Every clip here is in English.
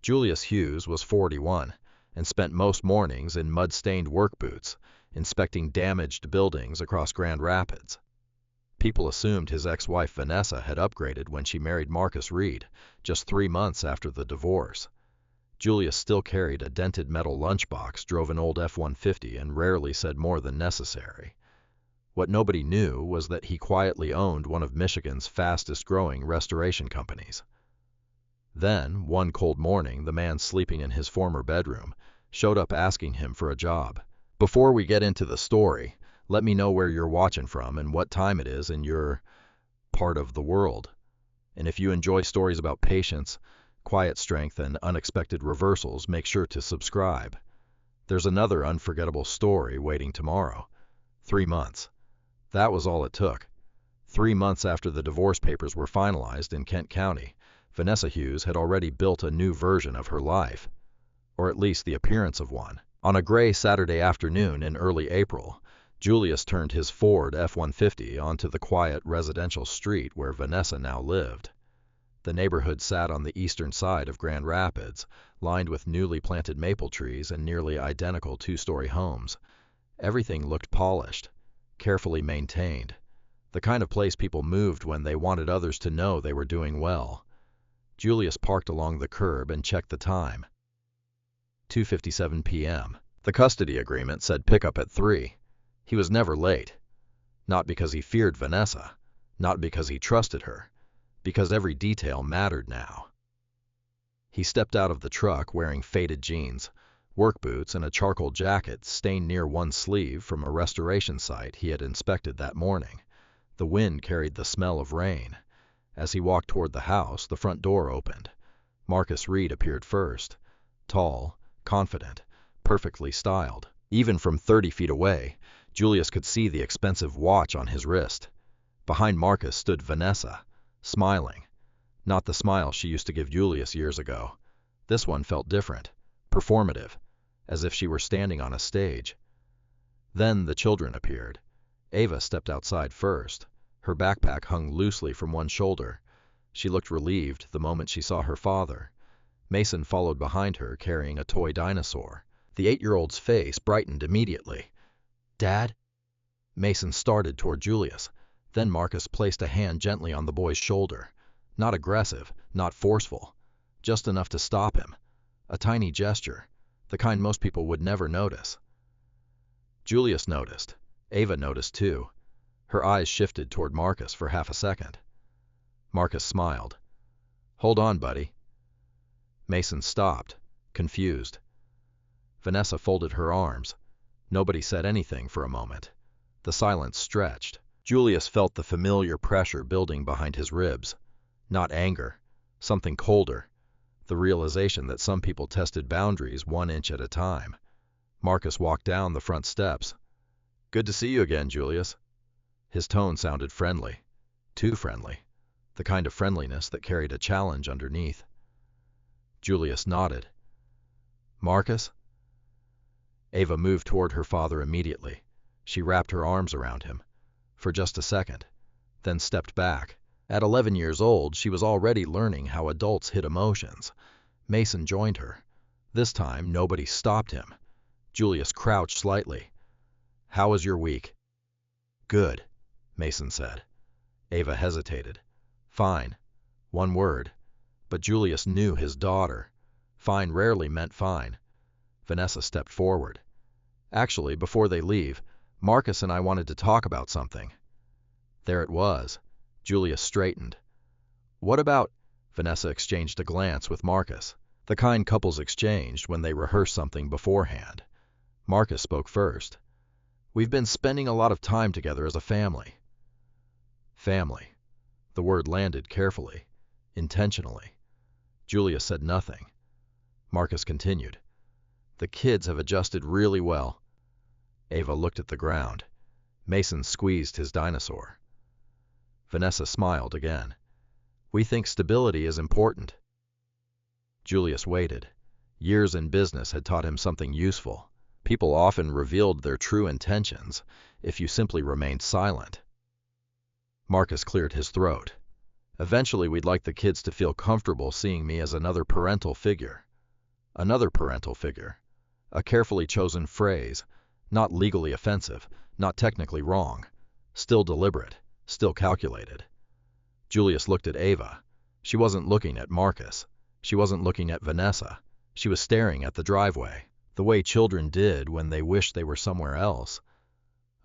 Julius Hughes was 41 and spent most mornings in mud-stained work boots, inspecting damaged buildings across Grand Rapids. People assumed his ex-wife Vanessa had upgraded when she married Marcus Reed, just 3 months after the divorce. Julius still carried a dented metal lunchbox, drove an old F-150, and rarely said more than necessary. What nobody knew was that he quietly owned one of Michigan's fastest-growing restoration companies. Then, one cold morning, the man sleeping in his former bedroom showed up asking him for a job. "Before we get into the story, let me know where you're watching from and what time it is in your part of the world. And if you enjoy stories about patience, quiet strength, and unexpected reversals, make sure to subscribe. There's another unforgettable story waiting tomorrow." 3 months. That was all it took. 3 months after the divorce papers were finalized in Kent County, Vanessa Hughes had already built a new version of her life, or at least the appearance of one. On a gray Saturday afternoon in early April, Julius turned his Ford F-150 onto the quiet residential street where Vanessa now lived. The neighborhood sat on the eastern side of Grand Rapids, lined with newly planted maple trees and nearly identical 2-story homes. Everything looked polished, carefully maintained, the kind of place people moved when they wanted others to know they were doing well. Julius parked along the curb and checked the time. 2:57 p.m. The custody agreement said pickup at 3. He was never late. Not because he feared Vanessa, not because he trusted her, because every detail mattered now. He stepped out of the truck wearing faded jeans, work boots, and a charcoal jacket stained near one sleeve from a restoration site he had inspected that morning. The wind carried the smell of rain. As he walked toward the house, the front door opened. Marcus Reed appeared first, tall, confident, perfectly styled. Even from 30 feet away, Julius could see the expensive watch on his wrist. Behind Marcus stood Vanessa, smiling. Not the smile she used to give Julius years ago. This one felt different, performative, as if she were standing on a stage. Then the children appeared. Ava stepped outside first. Her backpack hung loosely from one shoulder. She looked relieved the moment she saw her father. Mason followed behind her, carrying a toy dinosaur. The 8-year-old's face brightened immediately. "Dad?" Mason started toward Julius. Then Marcus placed a hand gently on the boy's shoulder. Not aggressive, not forceful, just enough to stop him. A tiny gesture, the kind most people would never notice. Julius noticed. Ava noticed too. Her eyes shifted toward Marcus for half a second. Marcus smiled. "Hold on, buddy." Mason stopped, confused. Vanessa folded her arms. Nobody said anything for a moment. The silence stretched. Julius felt the familiar pressure building behind his ribs. Not anger, something colder. The realization that some people tested boundaries 1 inch at a time. Marcus walked down the front steps. "Good to see you again, Julius." His tone sounded friendly. Too friendly. The kind of friendliness that carried a challenge underneath. Julius nodded. "Marcus?" Ava moved toward her father immediately. She wrapped her arms around him. For just a second, then stepped back. At 11 years old, she was already learning how adults hid emotions. Mason joined her. This time, nobody stopped him. Julius crouched slightly. "How was your week?" "Good," Mason said. Ava hesitated. "Fine." One word. But Julius knew his daughter. Fine rarely meant fine. Vanessa stepped forward. "Actually, before they leave, Marcus and I wanted to talk about something." There it was. Julius straightened. "What about—" Vanessa exchanged a glance with Marcus, the kind couples exchanged when they rehearse something beforehand. Marcus spoke first. "We've been spending a lot of time together as a family." Family. The word landed carefully, intentionally. Julius said nothing. Marcus continued. "The kids have adjusted really well." Ava looked at the ground. Mason squeezed his dinosaur. Vanessa smiled again. "We think stability is important." Julius waited. Years in business had taught him something useful. People often revealed their true intentions if you simply remained silent. Marcus cleared his throat. "Eventually, we'd like the kids to feel comfortable seeing me as another parental figure." Another parental figure. A carefully chosen phrase, not legally offensive, not technically wrong, still deliberate, still calculated. Julius looked at Ava. She wasn't looking at Marcus. She wasn't looking at Vanessa. She was staring at the driveway, the way children did when they wished they were somewhere else.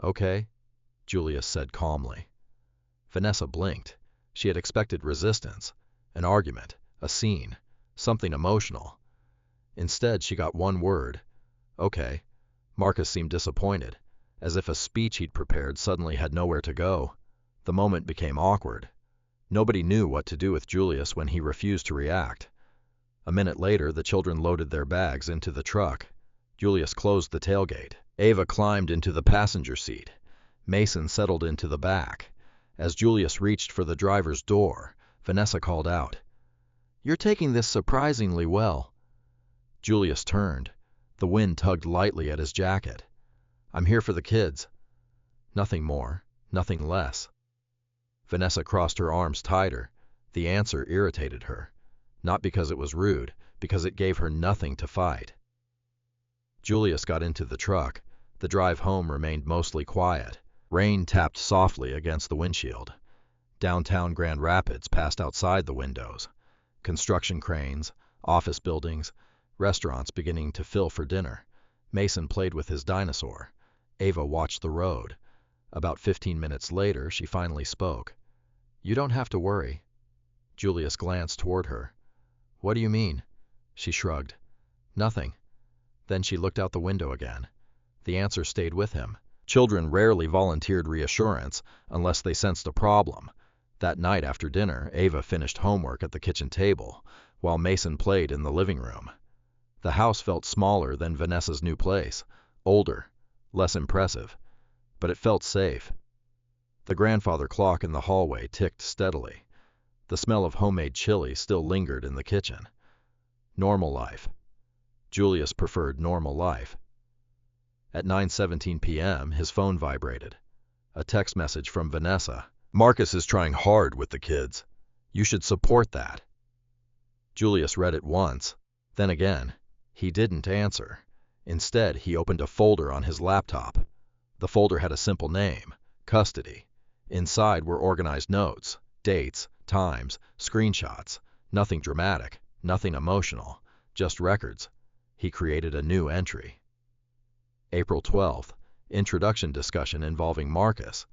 "Okay," Julius said calmly. Vanessa blinked. She had expected resistance, an argument, a scene, something emotional. Instead, she got one word. "Okay." Marcus seemed disappointed, as if a speech he'd prepared suddenly had nowhere to go. The moment became awkward. Nobody knew what to do with Julius when he refused to react. A minute later, the children loaded their bags into the truck. Julius closed the tailgate. Ava climbed into the passenger seat. Mason settled into the back. As Julius reached for the driver's door, Vanessa called out, "You're taking this surprisingly well." Julius turned. The wind tugged lightly at his jacket. "I'm here for the kids." Nothing more, nothing less. Vanessa crossed her arms tighter. The answer irritated her. Not because it was rude, because it gave her nothing to fight. Julius got into the truck. The drive home remained mostly quiet. Rain tapped softly against the windshield. Downtown Grand Rapids passed outside the windows. Construction cranes, office buildings, restaurants beginning to fill for dinner. Mason played with his dinosaur. Ava watched the road. About 15 minutes later, she finally spoke. "You don't have to worry." Julius glanced toward her. "What do you mean?" She shrugged. "Nothing." Then she looked out the window again. The answer stayed with him. Children rarely volunteered reassurance unless they sensed a problem. That night after dinner, Ava finished homework at the kitchen table, while Mason played in the living room. The house felt smaller than Vanessa's new place, older, less impressive, but it felt safe. The grandfather clock in the hallway ticked steadily. The smell of homemade chili still lingered in the kitchen. Normal life. Julius preferred normal life. At 9:17 p.m., his phone vibrated. A text message from Vanessa. "Marcus is trying hard with the kids. You should support that." Julius read it once, then again. He didn't answer. Instead, he opened a folder on his laptop. The folder had a simple name, Custody. Inside were organized notes, dates, times, screenshots. Nothing dramatic, nothing emotional, just records. He created a new entry. April 12th, introduction discussion involving Marcus.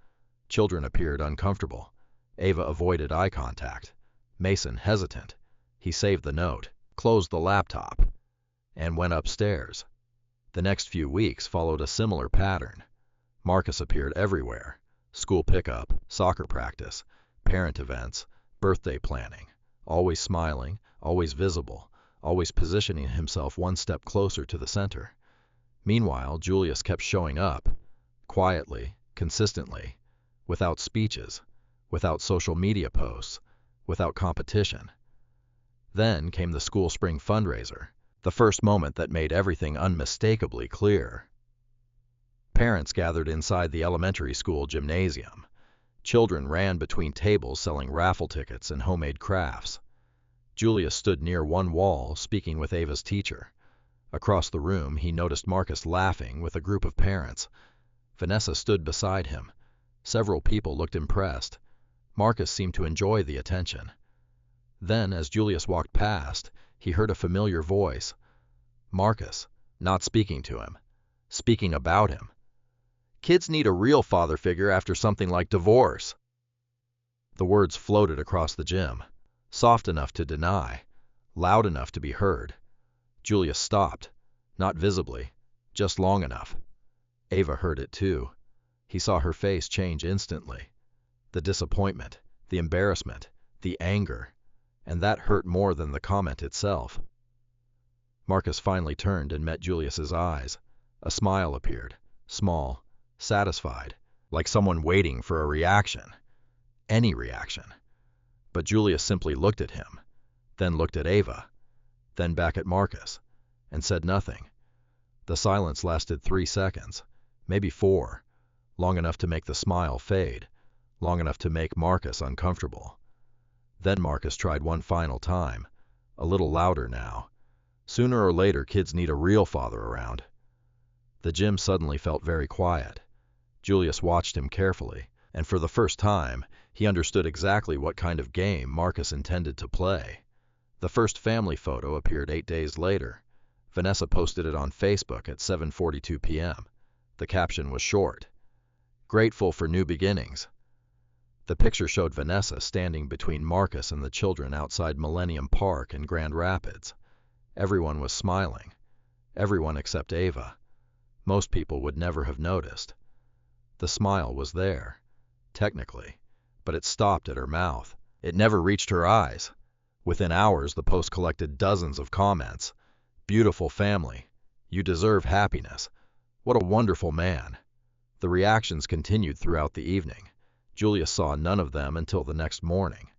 Children appeared uncomfortable. Ava avoided eye contact. Mason hesitant. He saved the note, closed the laptop, and went upstairs. The next few weeks followed a similar pattern. Marcus appeared everywhere. School pickup, soccer practice, parent events, birthday planning. Always smiling, always visible, always positioning himself one step closer to the center. Meanwhile, Julius kept showing up, quietly, consistently, without speeches, without social media posts, without competition. Then came the school spring fundraiser, the first moment that made everything unmistakably clear. Parents gathered inside the elementary school gymnasium. Children ran between tables selling raffle tickets and homemade crafts. Julius stood near one wall, speaking with Ava's teacher. Across the room, he noticed Marcus laughing with a group of parents. Vanessa stood beside him. Several people looked impressed. Marcus seemed to enjoy the attention. Then, as Julius walked past, he heard a familiar voice. Marcus, not speaking to him, speaking about him. "Kids need a real father figure after something like divorce." The words floated across the gym, soft enough to deny, loud enough to be heard. Julius stopped, not visibly, just long enough. Ava heard it too. He saw her face change instantly. The disappointment, the embarrassment, the anger, and that hurt more than the comment itself. Marcus finally turned and met Julius's eyes. A smile appeared, small, satisfied, like someone waiting for a reaction. Any reaction. But Julius simply looked at him, then looked at Ava, then back at Marcus, and said nothing. The silence lasted 3 seconds, maybe 4, long enough to make the smile fade, long enough to make Marcus uncomfortable. Then Marcus tried one final time, a little louder now. Sooner or later, kids need a real father around. The gym suddenly felt very quiet. Julius watched him carefully, and for the first time, he understood exactly what kind of game Marcus intended to play. The first family photo appeared 8 days later. Vanessa posted it on Facebook at 7:42 p.m. The caption was short: "Grateful for new beginnings." The picture showed Vanessa standing between Marcus and the children outside Millennium Park in Grand Rapids. Everyone was smiling. Everyone except Ava. Most people would never have noticed. The smile was there, technically, but it stopped at her mouth. It never reached her eyes. Within hours, the post collected dozens of comments. "Beautiful family. You deserve happiness. What a wonderful man." The reactions continued throughout the evening. Julius saw none of them until the next morning.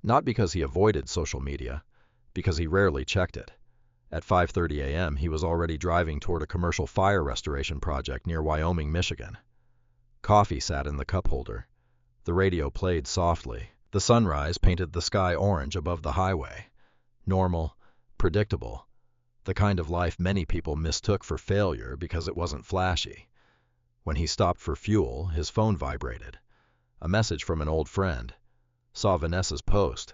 Not because he avoided social media, because he rarely checked it. At 5:30 a.m., he was already driving toward a commercial fire restoration project near Wyoming, Michigan. Coffee sat in the cup holder. The radio played softly. The sunrise painted the sky orange above the highway. Normal, predictable, the kind of life many people mistook for failure because it wasn't flashy. When he stopped for fuel, his phone vibrated. A message from an old friend. Saw Vanessa's post.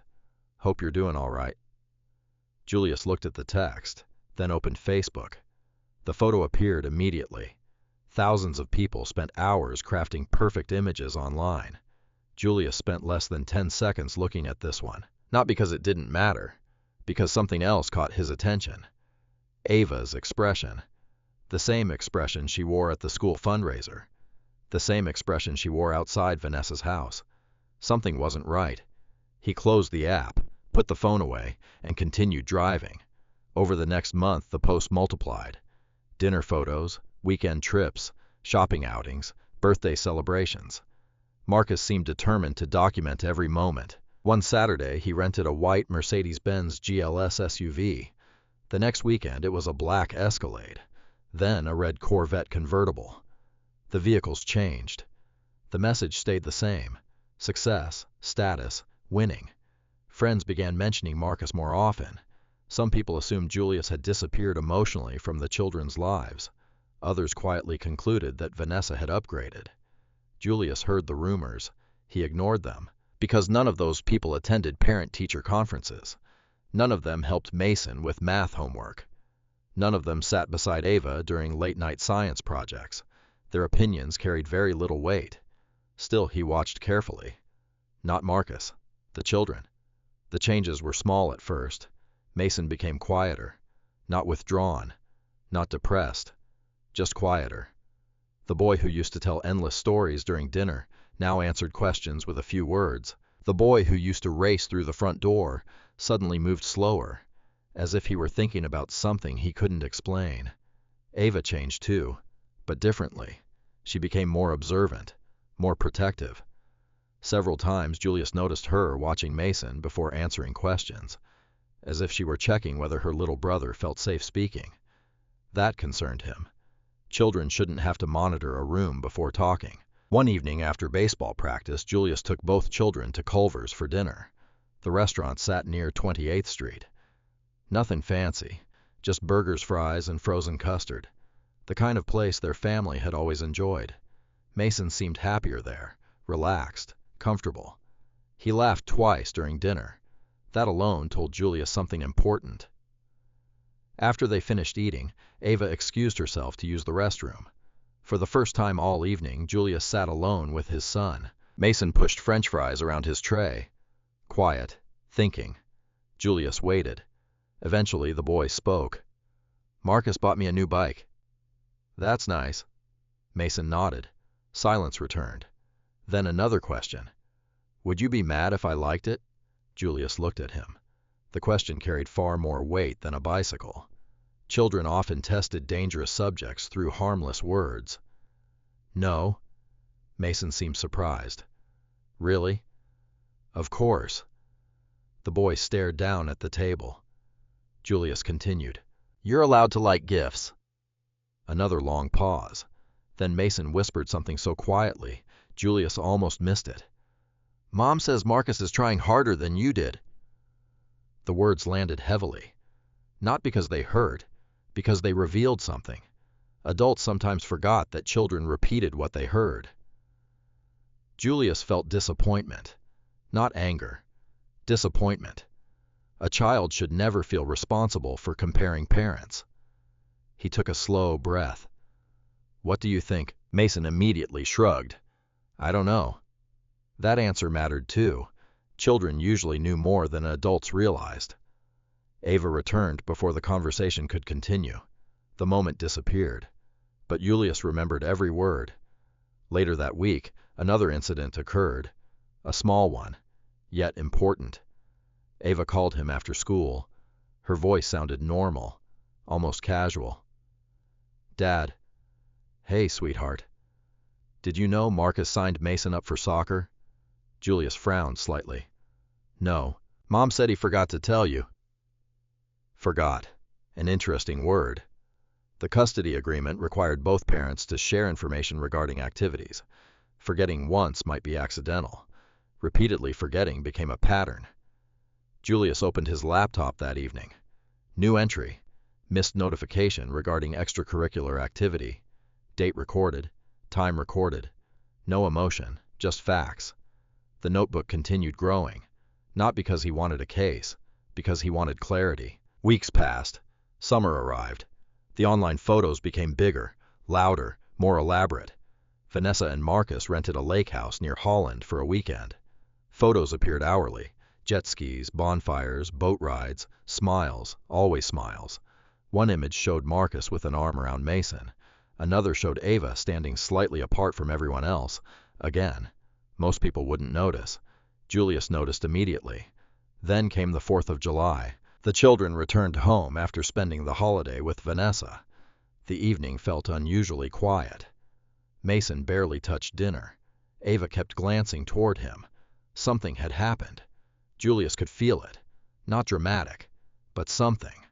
"Hope you're doing all right." Julius looked at the text, then opened Facebook. The photo appeared immediately. Thousands of people spent hours crafting perfect images online. Julius spent less than 10 seconds looking at this one. Not because it didn't matter, because something else caught his attention. Ava's expression. The same expression she wore at the school fundraiser. The same expression she wore outside Vanessa's house. Something wasn't right. He closed the app, put the phone away, and continued driving. Over the next month, the posts multiplied. Dinner photos, weekend trips, shopping outings, birthday celebrations. Marcus seemed determined to document every moment. One Saturday, he rented a white Mercedes-Benz GLS SUV. The next weekend, it was a black Escalade. Then a red Corvette convertible. The vehicles changed. The message stayed the same: success, status, winning. Friends began mentioning Marcus more often. Some people assumed Julius had disappeared emotionally from the children's lives. Others quietly concluded that Vanessa had upgraded. Julius heard the rumors. He ignored them, because none of those people attended parent-teacher conferences. None of them helped Mason with math homework. None of them sat beside Ava during late-night science projects. Their opinions carried very little weight. Still, he watched carefully. Not Marcus. The children. The changes were small at first. Mason became quieter. Not withdrawn. Not depressed. Just quieter. The boy who used to tell endless stories during dinner now answered questions with a few words. The boy who used to race through the front door suddenly moved slower, as if he were thinking about something he couldn't explain. Ava changed too, but differently. She became more observant, more protective. Several times Julius noticed her watching Mason before answering questions, as if she were checking whether her little brother felt safe speaking. That concerned him. Children shouldn't have to monitor a room before talking. One evening after baseball practice, Julius took both children to Culver's for dinner. The restaurant sat near 28th Street. Nothing fancy, just burgers, fries, and frozen custard. The kind of place their family had always enjoyed. Mason seemed happier there, relaxed, comfortable. He laughed twice during dinner. That alone told Julius something important. After they finished eating, Ava excused herself to use the restroom. For the first time all evening, Julius sat alone with his son. Mason pushed French fries around his tray. Quiet, thinking. Julius waited. Eventually, the boy spoke. "Marcus bought me a new bike." "That's nice." Mason nodded. Silence returned. Then another question. "Would you be mad if I liked it?" Julius looked at him. The question carried far more weight than a bicycle. Children often tested dangerous subjects through harmless words. "No." Mason seemed surprised. "Really?" "Of course." The boy stared down at the table. Julius continued. "You're allowed to like gifts." Another long pause. Then Mason whispered something so quietly, Julius almost missed it. "Mom says Marcus is trying harder than you did." The words landed heavily. Not because they hurt, because they revealed something. Adults sometimes forgot that children repeated what they heard. Julius felt disappointment, not anger, disappointment. A child should never feel responsible for comparing parents. He took a slow breath. "What do you think?" Mason immediately shrugged. "I don't know." That answer mattered too. Children usually knew more than adults realized. Ava returned before the conversation could continue. The moment disappeared, but Julius remembered every word. Later that week, another incident occurred, a small one, yet important. Ava called him after school. Her voice sounded normal, almost casual. "Dad." "Hey, sweetheart. Did you know Marcus signed Mason up for soccer?" Julius frowned slightly. "No. Mom said he forgot to tell you." Forgot. An interesting word. The custody agreement required both parents to share information regarding activities. Forgetting once might be accidental. Repeatedly forgetting became a pattern. Julius opened his laptop that evening. New entry. Missed notification regarding extracurricular activity. Date recorded. Time recorded. No emotion, just facts. The notebook continued growing. Not because he wanted a case, because he wanted clarity. Weeks passed. Summer arrived. The online photos became bigger, louder, more elaborate. Vanessa and Marcus rented a lake house near Holland for a weekend. Photos appeared hourly. Jet skis, bonfires, boat rides, smiles, always smiles. One image showed Marcus with an arm around Mason. Another showed Ava standing slightly apart from everyone else. Again, most people wouldn't notice. Julius noticed immediately. Then came the 4th of July. The children returned home after spending the holiday with Vanessa. The evening felt unusually quiet. Mason barely touched dinner. Ava kept glancing toward him. Something had happened. Julius could feel it. Not dramatic, but something.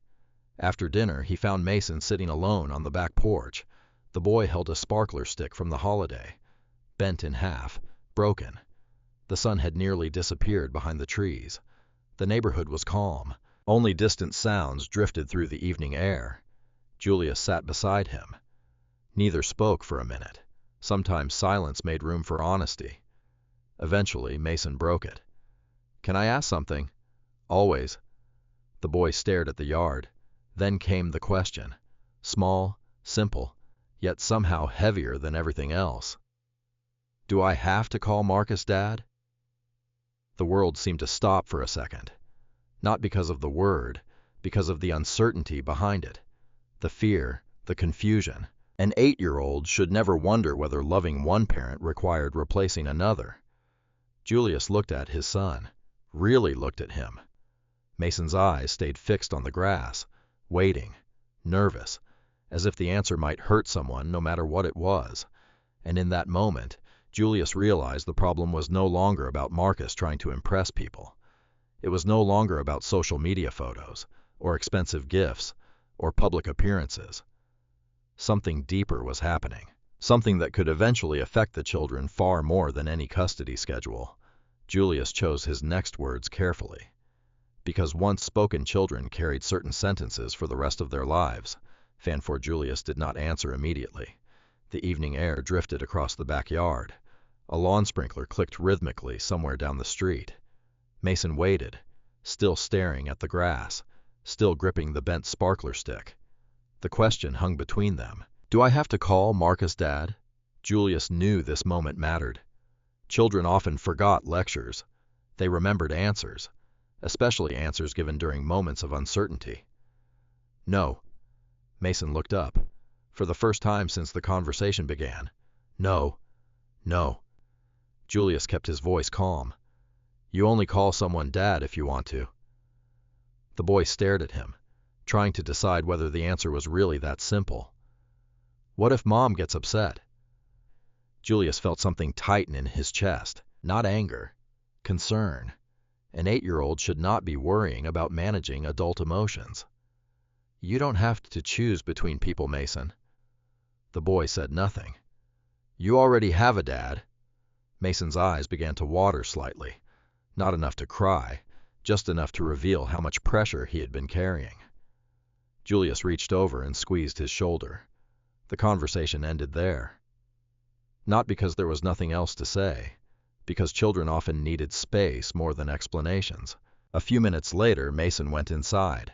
After dinner, he found Mason sitting alone on the back porch. The boy held a sparkler stick from the holiday, bent in half, broken. The sun had nearly disappeared behind the trees. The neighborhood was calm. Only distant sounds drifted through the evening air. Julius sat beside him. Neither spoke for a minute. Sometimes silence made room for honesty. Eventually, Mason broke it. "Can I ask something?" "Always." The boy stared at the yard. Then came the question. Small, simple, yet somehow heavier than everything else. "Do I have to call Marcus Dad?" The world seemed to stop for a second. Not because of the word, because of the uncertainty behind it. The fear, the confusion. An 8-year-old should never wonder whether loving one parent required replacing another. Julius looked at his son, really looked at him. Mason's eyes stayed fixed on the grass, waiting, nervous, as if the answer might hurt someone no matter what it was. And in that moment, Julius realized the problem was no longer about Marcus trying to impress people. It was no longer about social media photos, or expensive gifts, or public appearances. Something deeper was happening, something that could eventually affect the children far more than any custody schedule. Julius chose his next words carefully. Because once spoken children carried certain sentences for the rest of their lives. Fanfor Julius did not answer immediately. The evening air drifted across the backyard. A lawn sprinkler clicked rhythmically somewhere down the street. Mason waited, still staring at the grass, still gripping the bent sparkler stick. The question hung between them. "Do I have to call Marcus Dad?" Julius knew this moment mattered. Children often forgot lectures. They remembered answers, especially answers given during moments of uncertainty. "No." Mason looked up. For the first time since the conversation began. "No. No." Julius kept his voice calm. "You only call someone Dad if you want to." The boy stared at him, trying to decide whether the answer was really that simple. "What if Mom gets upset?" Julius felt something tighten in his chest. Not anger, concern. An 8-year-old should not be worrying about managing adult emotions. "You don't have to choose between people, Mason." The boy said nothing. "You already have a dad." Mason's eyes began to water slightly. Not enough to cry, just enough to reveal how much pressure he had been carrying. Julius reached over and squeezed his shoulder. The conversation ended there. Not because there was nothing else to say, because children often needed space more than explanations. A few minutes later, Mason went inside.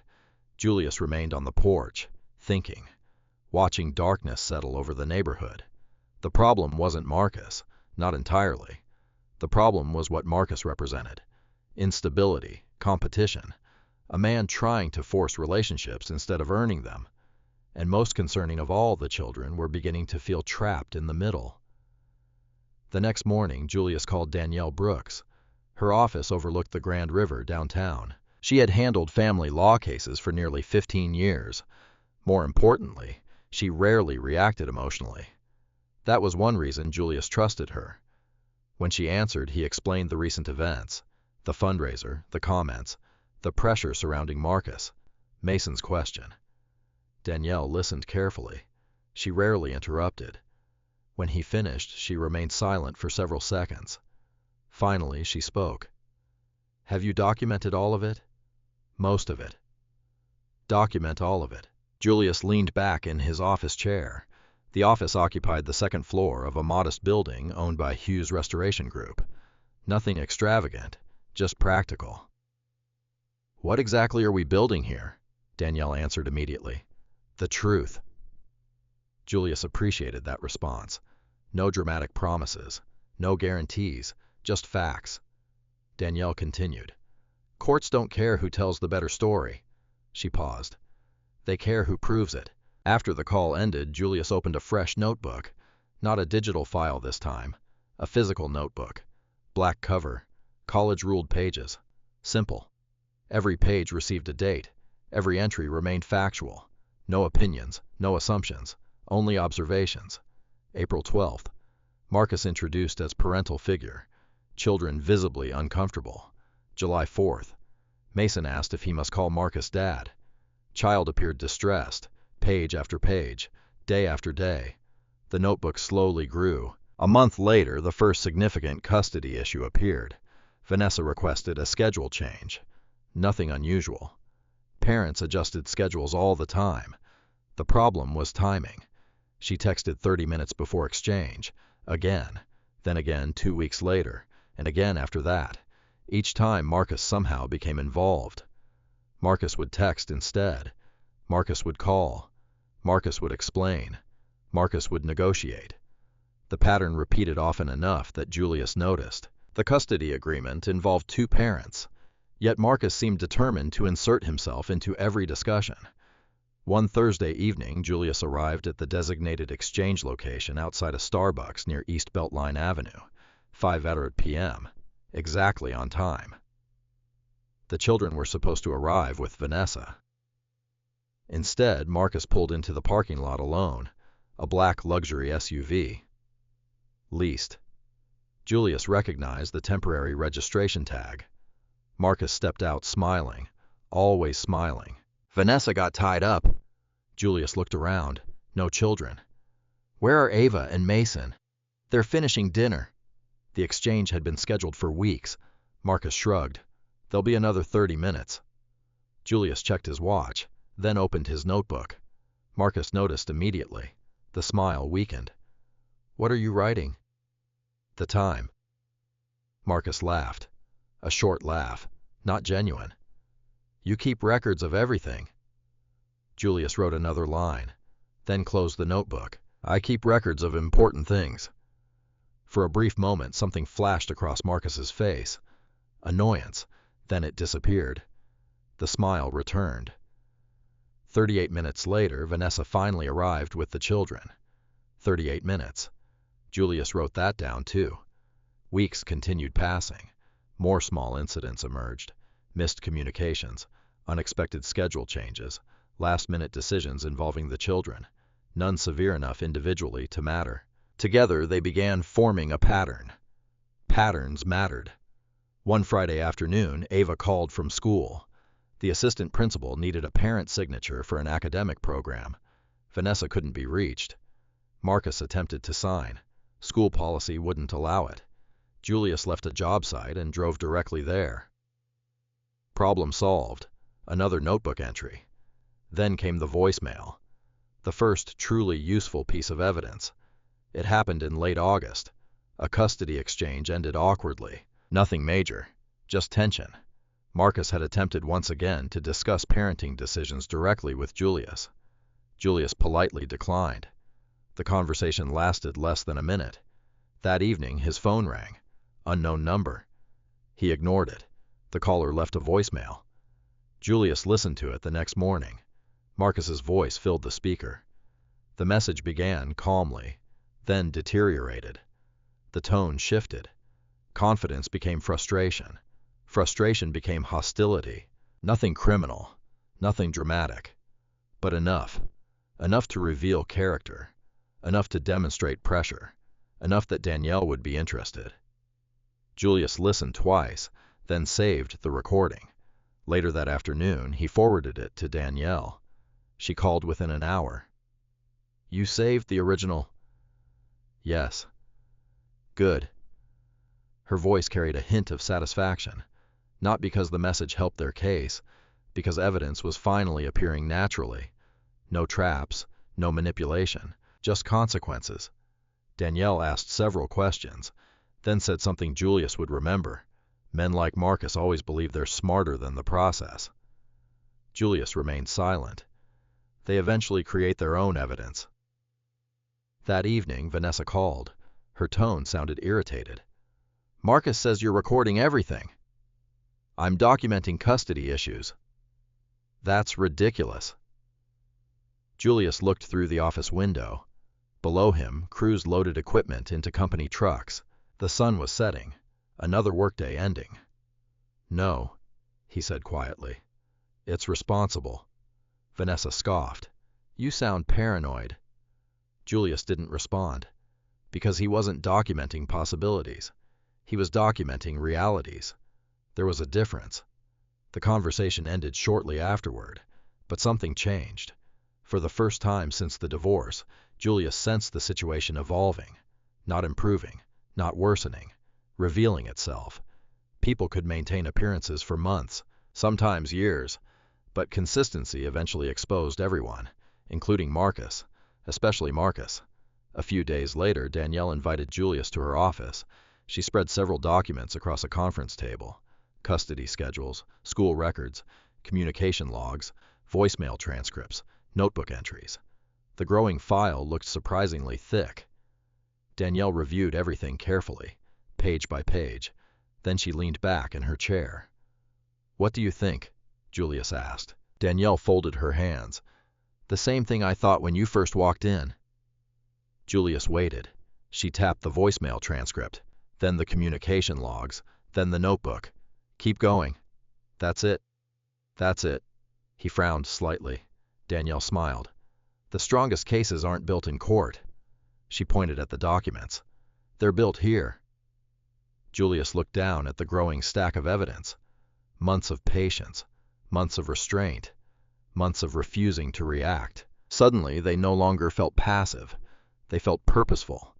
Julius remained on the porch, thinking, watching darkness settle over the neighborhood. The problem wasn't Marcus, not entirely. The problem was what Marcus represented: instability, competition, a man trying to force relationships instead of earning them. And most concerning of all, the children were beginning to feel trapped in the middle. The next morning, Julius called Danielle Brooks. Her office overlooked the Grand River downtown. She had handled family law cases for nearly 15 years. More importantly, she rarely reacted emotionally. That was one reason Julius trusted her. When she answered, he explained the recent events, the fundraiser, the comments, the pressure surrounding Marcus, Mason's question. Danielle listened carefully. She rarely interrupted. When he finished, she remained silent for several seconds. Finally, she spoke. "Have you documented all of it?" "Most of it." "Document all of it." Julius leaned back in his office chair. The office occupied the second floor of a modest building owned by Hughes Restoration Group. Nothing extravagant, just practical. "What exactly are we building here?" Danielle answered immediately. "The truth." Julius appreciated that response. No dramatic promises, no guarantees, just facts. Danielle continued. "Courts don't care who tells the better story." She paused. "They care who proves it." After the call ended, Julius opened a fresh notebook. Not a digital file this time, a physical notebook. Black cover, college-ruled pages. Simple. Every page received a date. Every entry remained factual. No opinions, no assumptions, only observations. April 12th. Marcus introduced as parental figure. Children visibly uncomfortable. July 4th. Mason asked if he must call Marcus Dad. Child appeared distressed. Page after page, day after day. The notebook slowly grew. A month later, the first significant custody issue appeared. Vanessa requested a schedule change. Nothing unusual. Parents adjusted schedules all the time. The problem was timing. She texted 30 minutes before exchange, again, then again 2 weeks later, and again after that. Each time Marcus somehow became involved. Marcus would text instead. Marcus would call. Marcus would explain. Marcus would negotiate. The pattern repeated often enough that Julius noticed. The custody agreement involved 2 parents, yet Marcus seemed determined to insert himself into every discussion. One Thursday evening, Julius arrived at the designated exchange location outside a Starbucks near East Beltline Avenue, 5:00 p.m., exactly on time. The children were supposed to arrive with Vanessa. Instead, Marcus pulled into the parking lot alone, a black luxury SUV. Leased. Julius recognized the temporary registration tag. Marcus stepped out smiling, always smiling. Vanessa got tied up. Julius looked around. No children. "Where are Ava and Mason?" "They're finishing dinner." The exchange had been scheduled for weeks. Marcus shrugged. "There'll be another 30 minutes. Julius checked his watch, then opened his notebook. Marcus noticed immediately. The smile weakened. "What are you writing?" "The time." Marcus laughed. A short laugh, not genuine. "You keep records of everything." Julius wrote another line, then closed the notebook. "I keep records of important things." For a brief moment, something flashed across Marcus's face. Annoyance. Then it disappeared. The smile returned. 38 minutes later, Vanessa finally arrived with the children. 38 minutes. Julius wrote that down too. Weeks continued passing. More small incidents emerged. Missed communications, unexpected schedule changes, last-minute decisions involving the children, none severe enough individually to matter. Together, they began forming a pattern. Patterns mattered. One Friday afternoon, Ava called from school. The assistant principal needed a parent signature for an academic program. Vanessa couldn't be reached. Marcus attempted to sign. School policy wouldn't allow it. Julius left a job site and drove directly there. Problem solved. Another notebook entry. Then came the voicemail, the first truly useful piece of evidence. It happened in late August. A custody exchange ended awkwardly. Nothing major, just tension. Marcus had attempted once again to discuss parenting decisions directly with Julius. Julius politely declined. The conversation lasted less than a minute. That evening, his phone rang. Unknown number. He ignored it. The caller left a voicemail. Julius listened to it the next morning. Marcus's voice filled the speaker. The message began calmly, then deteriorated. The tone shifted. Confidence became frustration. Frustration became hostility. Nothing criminal, nothing dramatic, but enough. Enough to reveal character. Enough to demonstrate pressure. Enough that Danielle would be interested. Julius listened twice, then saved the recording. Later that afternoon, he forwarded it to Danielle. She called within an hour. "You saved the original?" "Yes." "Good." Her voice carried a hint of satisfaction, not because the message helped their case, because evidence was finally appearing naturally. No traps, no manipulation, just consequences. Danielle asked several questions, then said something Julius would remember. Men like Marcus always believe they're smarter than the process. Julius remained silent. They eventually create their own evidence. That evening, Vanessa called. Her tone sounded irritated. "Marcus says you're recording everything." "I'm documenting custody issues." "That's ridiculous." Julius looked through the office window. Below him, crews loaded equipment into company trucks. The sun was setting, another workday ending. "No," he said quietly. "It's responsible." Vanessa scoffed. "You sound paranoid." Julius didn't respond, because he wasn't documenting possibilities. He was documenting realities. There was a difference. The conversation ended shortly afterward, but something changed. For the first time since the divorce, Julius sensed the situation evolving, not improving, not worsening, revealing itself. People could maintain appearances for months, sometimes years, but consistency eventually exposed everyone, including Marcus, especially Marcus. A few days later, Danielle invited Julius to her office. She spread several documents across a conference table: custody schedules, school records, communication logs, voicemail transcripts, notebook entries. The growing file looked surprisingly thick. Danielle reviewed everything carefully, page by page. Then she leaned back in her chair. "What do you think?" Julius asked. Danielle folded her hands. "The same thing I thought when you first walked in." Julius waited. She tapped the voicemail transcript, then the communication logs, then the notebook. "Keep going." "That's it." "That's it." He frowned slightly. Danielle smiled. "The strongest cases aren't built in court." She pointed at the documents. "They're built here." Julius looked down at the growing stack of evidence. Months of patience, months of restraint, months of refusing to react. Suddenly, they no longer felt passive. They felt purposeful.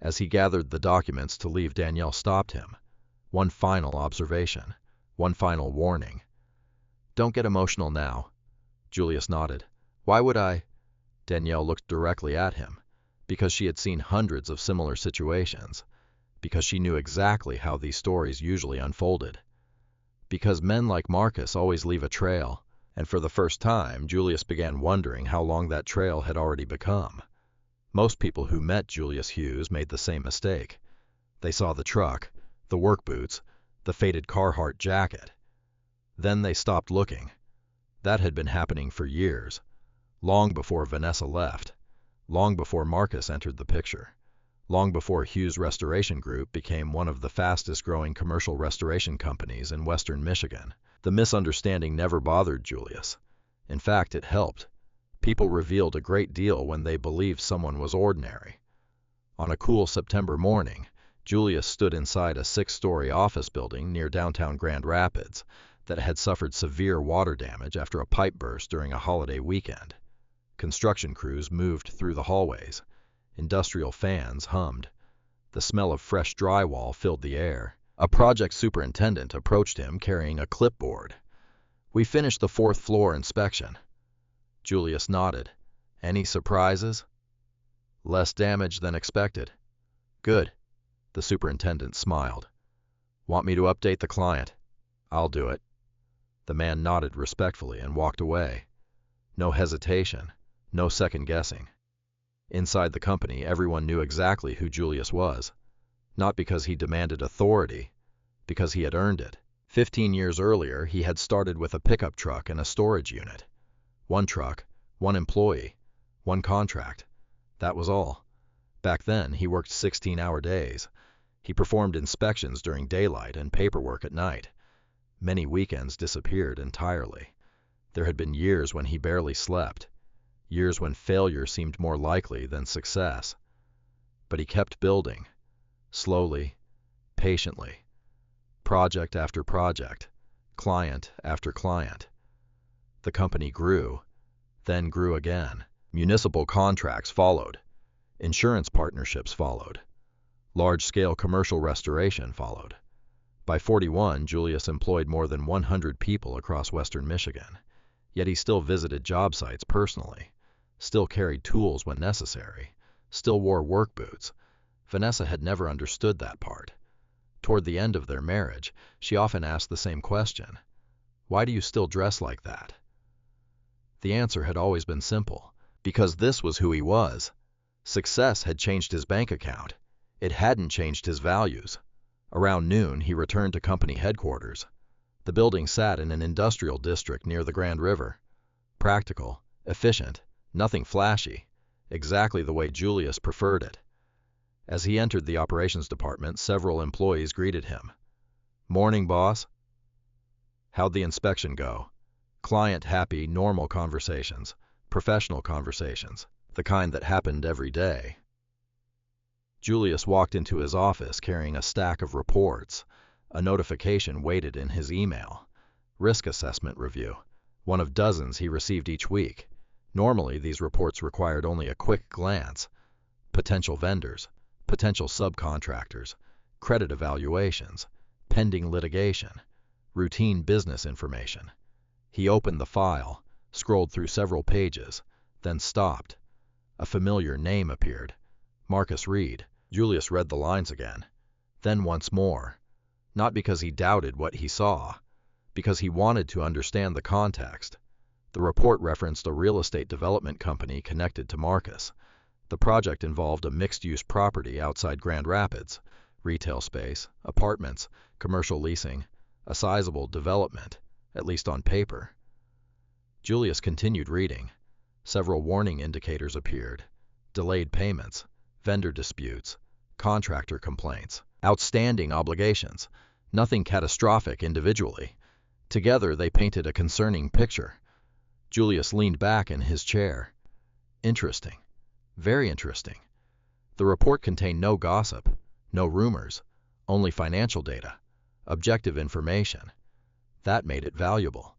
As he gathered the documents to leave, Danielle stopped him. One final observation, one final warning. "Don't get emotional now." Julius nodded. "Why would I?" Danielle looked directly at him, because she had seen hundreds of similar situations, because she knew exactly how these stories usually unfolded. Because men like Marcus always leave a trail, and for the first time, Julius began wondering how long that trail had already become. Most people who met Julius Hughes made the same mistake. They saw the truck, the work boots, the faded Carhartt jacket. Then they stopped looking. That had been happening for years, long before Vanessa left, long before Marcus entered the picture, long before Hughes Restoration Group became one of the fastest-growing commercial restoration companies in western Michigan. The misunderstanding never bothered Julius. In fact, it helped. People revealed a great deal when they believed someone was ordinary. On a cool September morning, Julius stood inside a 6-story office building near downtown Grand Rapids that had suffered severe water damage after a pipe burst during a holiday weekend. Construction crews moved through the hallways. Industrial fans hummed. The smell of fresh drywall filled the air. A project superintendent approached him carrying a clipboard. "We finished the 4th floor inspection." Julius nodded. Any surprises? Less damage than expected. Good. The superintendent smiled. Want me to update the client? I'll do it. The man nodded respectfully and walked away. No hesitation, no second guessing. Inside the company, everyone knew exactly who Julius was. Not because he demanded authority, because he had earned it. 15 years earlier, he had started with a pickup truck and a storage unit. One truck, one employee, one contract. That was all. Back then, he worked 16-hour days. He performed inspections during daylight and paperwork at night. Many weekends disappeared entirely. There had been years when he barely slept, years when failure seemed more likely than success. But he kept building, slowly, patiently, project after project, client after client. The company grew, then grew again. Municipal contracts followed. Insurance partnerships followed. Large-scale commercial restoration followed. By 41, Julius employed more than 100 people across western Michigan. Yet he still visited job sites personally, still carried tools when necessary, still wore work boots. Vanessa had never understood that part. Toward the end of their marriage, she often asked the same question. Why do you still dress like that? The answer had always been simple. Because this was who he was. Success had changed his bank account. It hadn't changed his values. Around noon, he returned to company headquarters. The building sat in an industrial district near the Grand River. Practical, efficient, nothing flashy, exactly the way Julius preferred it. As he entered the operations department, several employees greeted him. Morning, boss. How'd the inspection go? Client happy, normal conversations, professional conversations, the kind that happened every day. Julius walked into his office carrying a stack of reports. A notification waited in his email. Risk assessment review, one of dozens he received each week. Normally, these reports required only a quick glance. Potential vendors, potential subcontractors, credit evaluations, pending litigation, routine business information. He opened the file, scrolled through several pages, then stopped. A familiar name appeared. Marcus Reed. Julius read the lines again, then once more. Not because he doubted what he saw, because he wanted to understand the context. The report referenced a real estate development company connected to Marcus. The project involved a mixed-use property outside Grand Rapids, retail space, apartments, commercial leasing, a sizable development, at least on paper. Julius continued reading. Several warning indicators appeared. Delayed payments, vendor disputes, contractor complaints, outstanding obligations. Nothing catastrophic individually. Together they painted a concerning picture. Julius leaned back in his chair. Interesting. Very interesting. The report contained no gossip, no rumors, only financial data, objective information. That made it valuable.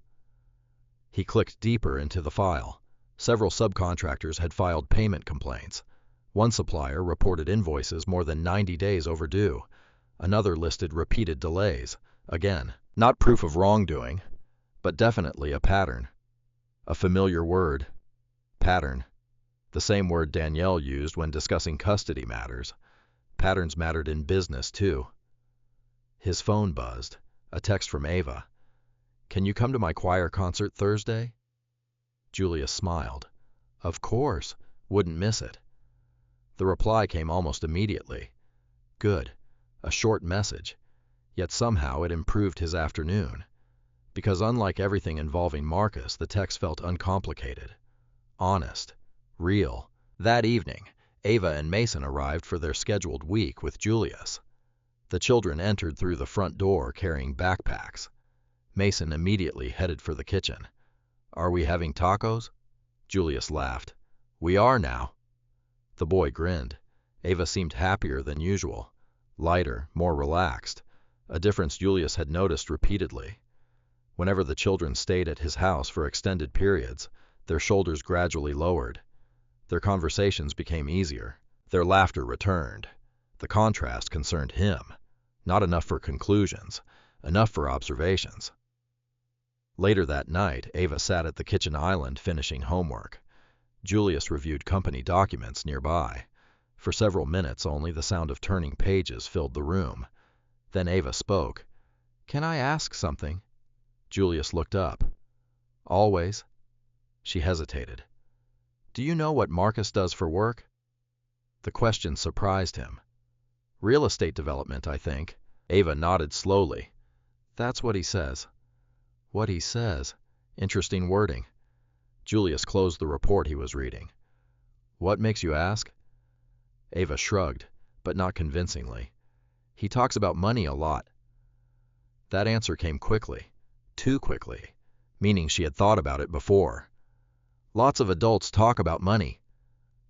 He clicked deeper into the file. Several subcontractors had filed payment complaints. One supplier reported invoices more than 90 days overdue. Another listed repeated delays. Again, not proof of wrongdoing, but definitely a pattern. A familiar word. Pattern. The same word Danielle used when discussing custody matters. Patterns mattered in business, too. His phone buzzed. A text from Ava. Can you come to my choir concert Thursday? Julius smiled. Of course. Wouldn't miss it. The reply came almost immediately. Good. A short message. Yet somehow it improved his afternoon. Because unlike everything involving Marcus, the text felt uncomplicated. Honest. Real. That evening, Ava and Mason arrived for their scheduled week with Julius. The children entered through the front door carrying backpacks. Mason immediately headed for the kitchen. Are we having tacos? Julius laughed. We are now. The boy grinned. Ava seemed happier than usual. Lighter, more relaxed. A difference Julius had noticed repeatedly. Whenever the children stayed at his house for extended periods, their shoulders gradually lowered. Their conversations became easier. Their laughter returned. The contrast concerned him. Not enough for conclusions, enough for observations. Later that night, Ava sat at the kitchen island finishing homework. Julius reviewed company documents nearby. For several minutes only the sound of turning pages filled the room. Then Ava spoke. "Can I ask something?" Julius looked up. "Always." She hesitated. "Do you know what Marcus does for work?" The question surprised him. "Real estate development, I think." Ava nodded slowly. "That's what he says." "What he says." Interesting wording. Julius closed the report he was reading. "What makes you ask?" Ava shrugged, but not convincingly. "He talks about money a lot." That answer came quickly. Too quickly. Meaning she had thought about it before. "Lots of adults talk about money.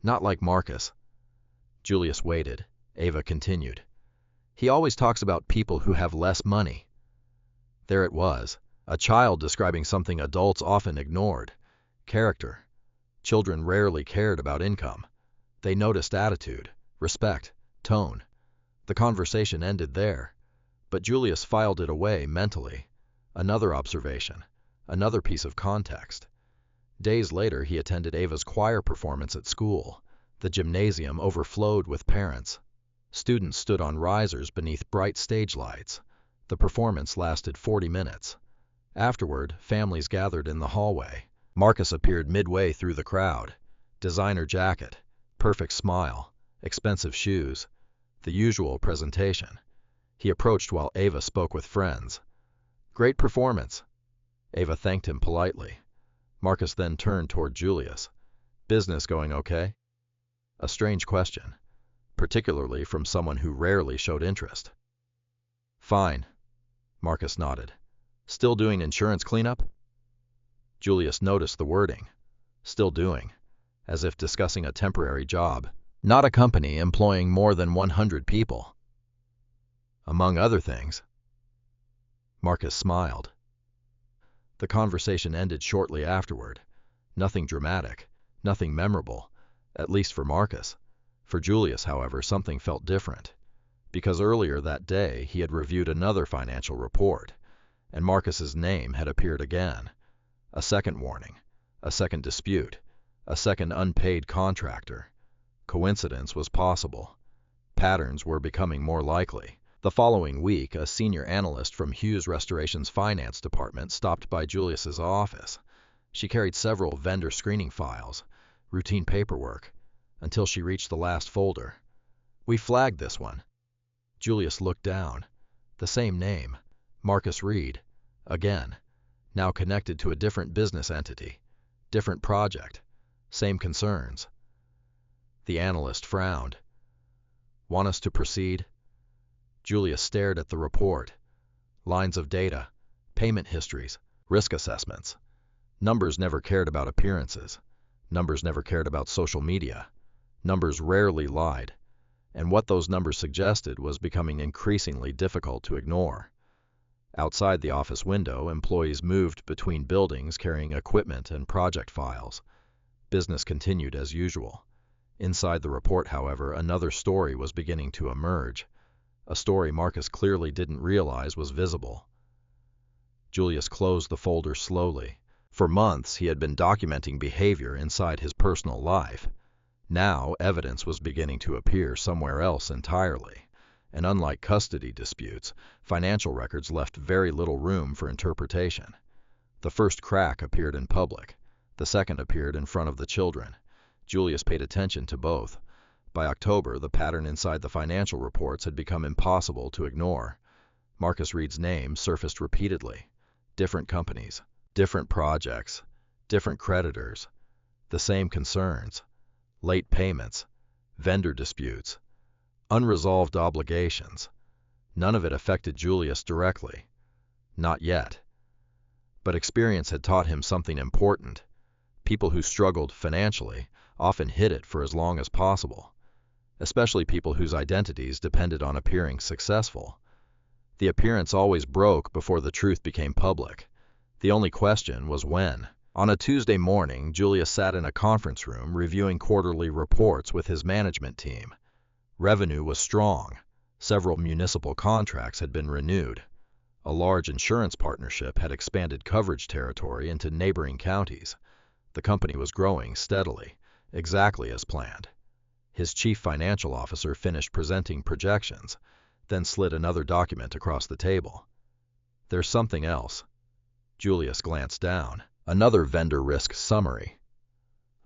Not like Marcus." Julius waited. Ava continued. "He always talks about people who have less money." There it was. A child describing something adults often ignored. Character. Children rarely cared about income. They noticed attitude, respect, tone. The conversation ended there. But Julius filed it away mentally. Another observation. Another piece of context. Days later he attended Ava's choir performance at school. The gymnasium overflowed with parents. Students stood on risers beneath bright stage lights. The performance lasted 40 minutes. Afterward, families gathered in the hallway. Marcus appeared midway through the crowd. Designer jacket, perfect smile, expensive shoes, the usual presentation. He approached while Ava spoke with friends. "Great performance." Ava thanked him politely. Marcus then turned toward Julius. "Business going okay?" A strange question, particularly from someone who rarely showed interest. "Fine." Marcus nodded. "Still doing insurance cleanup?" Julius noticed the wording. Still doing, as if discussing a temporary job, not a company employing more than 100 people. "Among other things." Marcus smiled. The conversation ended shortly afterward. Nothing dramatic, nothing memorable, at least for Marcus. For Julius, however, something felt different. Because earlier that day he had reviewed another financial report, and Marcus's name had appeared again. A second warning, a second dispute, a second unpaid contractor. Coincidence was possible. Patterns were becoming more likely. The following week, a senior analyst from Hughes Restoration's finance department stopped by Julius's office. She carried several vendor screening files, routine paperwork, until she reached the last folder. "We flagged this one." Julius looked down. The same name, Marcus Reed, again, now connected to a different business entity, different project, same concerns. The analyst frowned. "Want us to proceed?" Julius stared at the report. Lines of data, payment histories, risk assessments. Numbers never cared about appearances. Numbers never cared about social media. Numbers rarely lied. And what those numbers suggested was becoming increasingly difficult to ignore. Outside the office window, employees moved between buildings carrying equipment and project files. Business continued as usual. Inside the report, however, another story was beginning to emerge. A story Marcus clearly didn't realize was visible. Julius closed the folder slowly. For months he had been documenting behavior inside his personal life. Now evidence was beginning to appear somewhere else entirely. And unlike custody disputes, financial records left very little room for interpretation. The first crack appeared in public. The second appeared in front of the children. Julius paid attention to both. By October, the pattern inside the financial reports had become impossible to ignore. Marcus Reed's name surfaced repeatedly. Different companies, different projects, different creditors, the same concerns, late payments, vendor disputes, unresolved obligations. None of it affected Julius directly. Not yet. But experience had taught him something important. People who struggled financially often hid it for as long as possible, especially people whose identities depended on appearing successful. The appearance always broke before the truth became public. The only question was when. On a Tuesday morning, Julius sat in a conference room reviewing quarterly reports with his management team. Revenue was strong. Several municipal contracts had been renewed. A large insurance partnership had expanded coverage territory into neighboring counties. The company was growing steadily, exactly as planned. His chief financial officer finished presenting projections, then slid another document across the table. There's something else. Julius glanced down. Another vendor risk summary.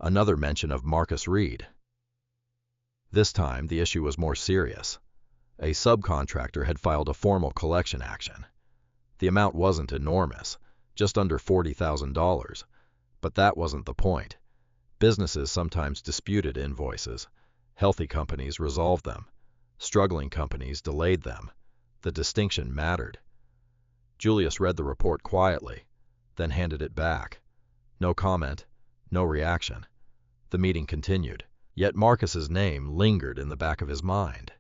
Another mention of Marcus Reed. This time, the issue was more serious. A subcontractor had filed a formal collection action. The amount wasn't enormous, just under $40,000. But that wasn't the point. Businesses sometimes disputed invoices. Healthy companies resolved them. Struggling companies delayed them. The distinction mattered. Julius read the report quietly, then handed it back. No comment, no reaction. The meeting continued, yet Marcus's name lingered in the back of his mind.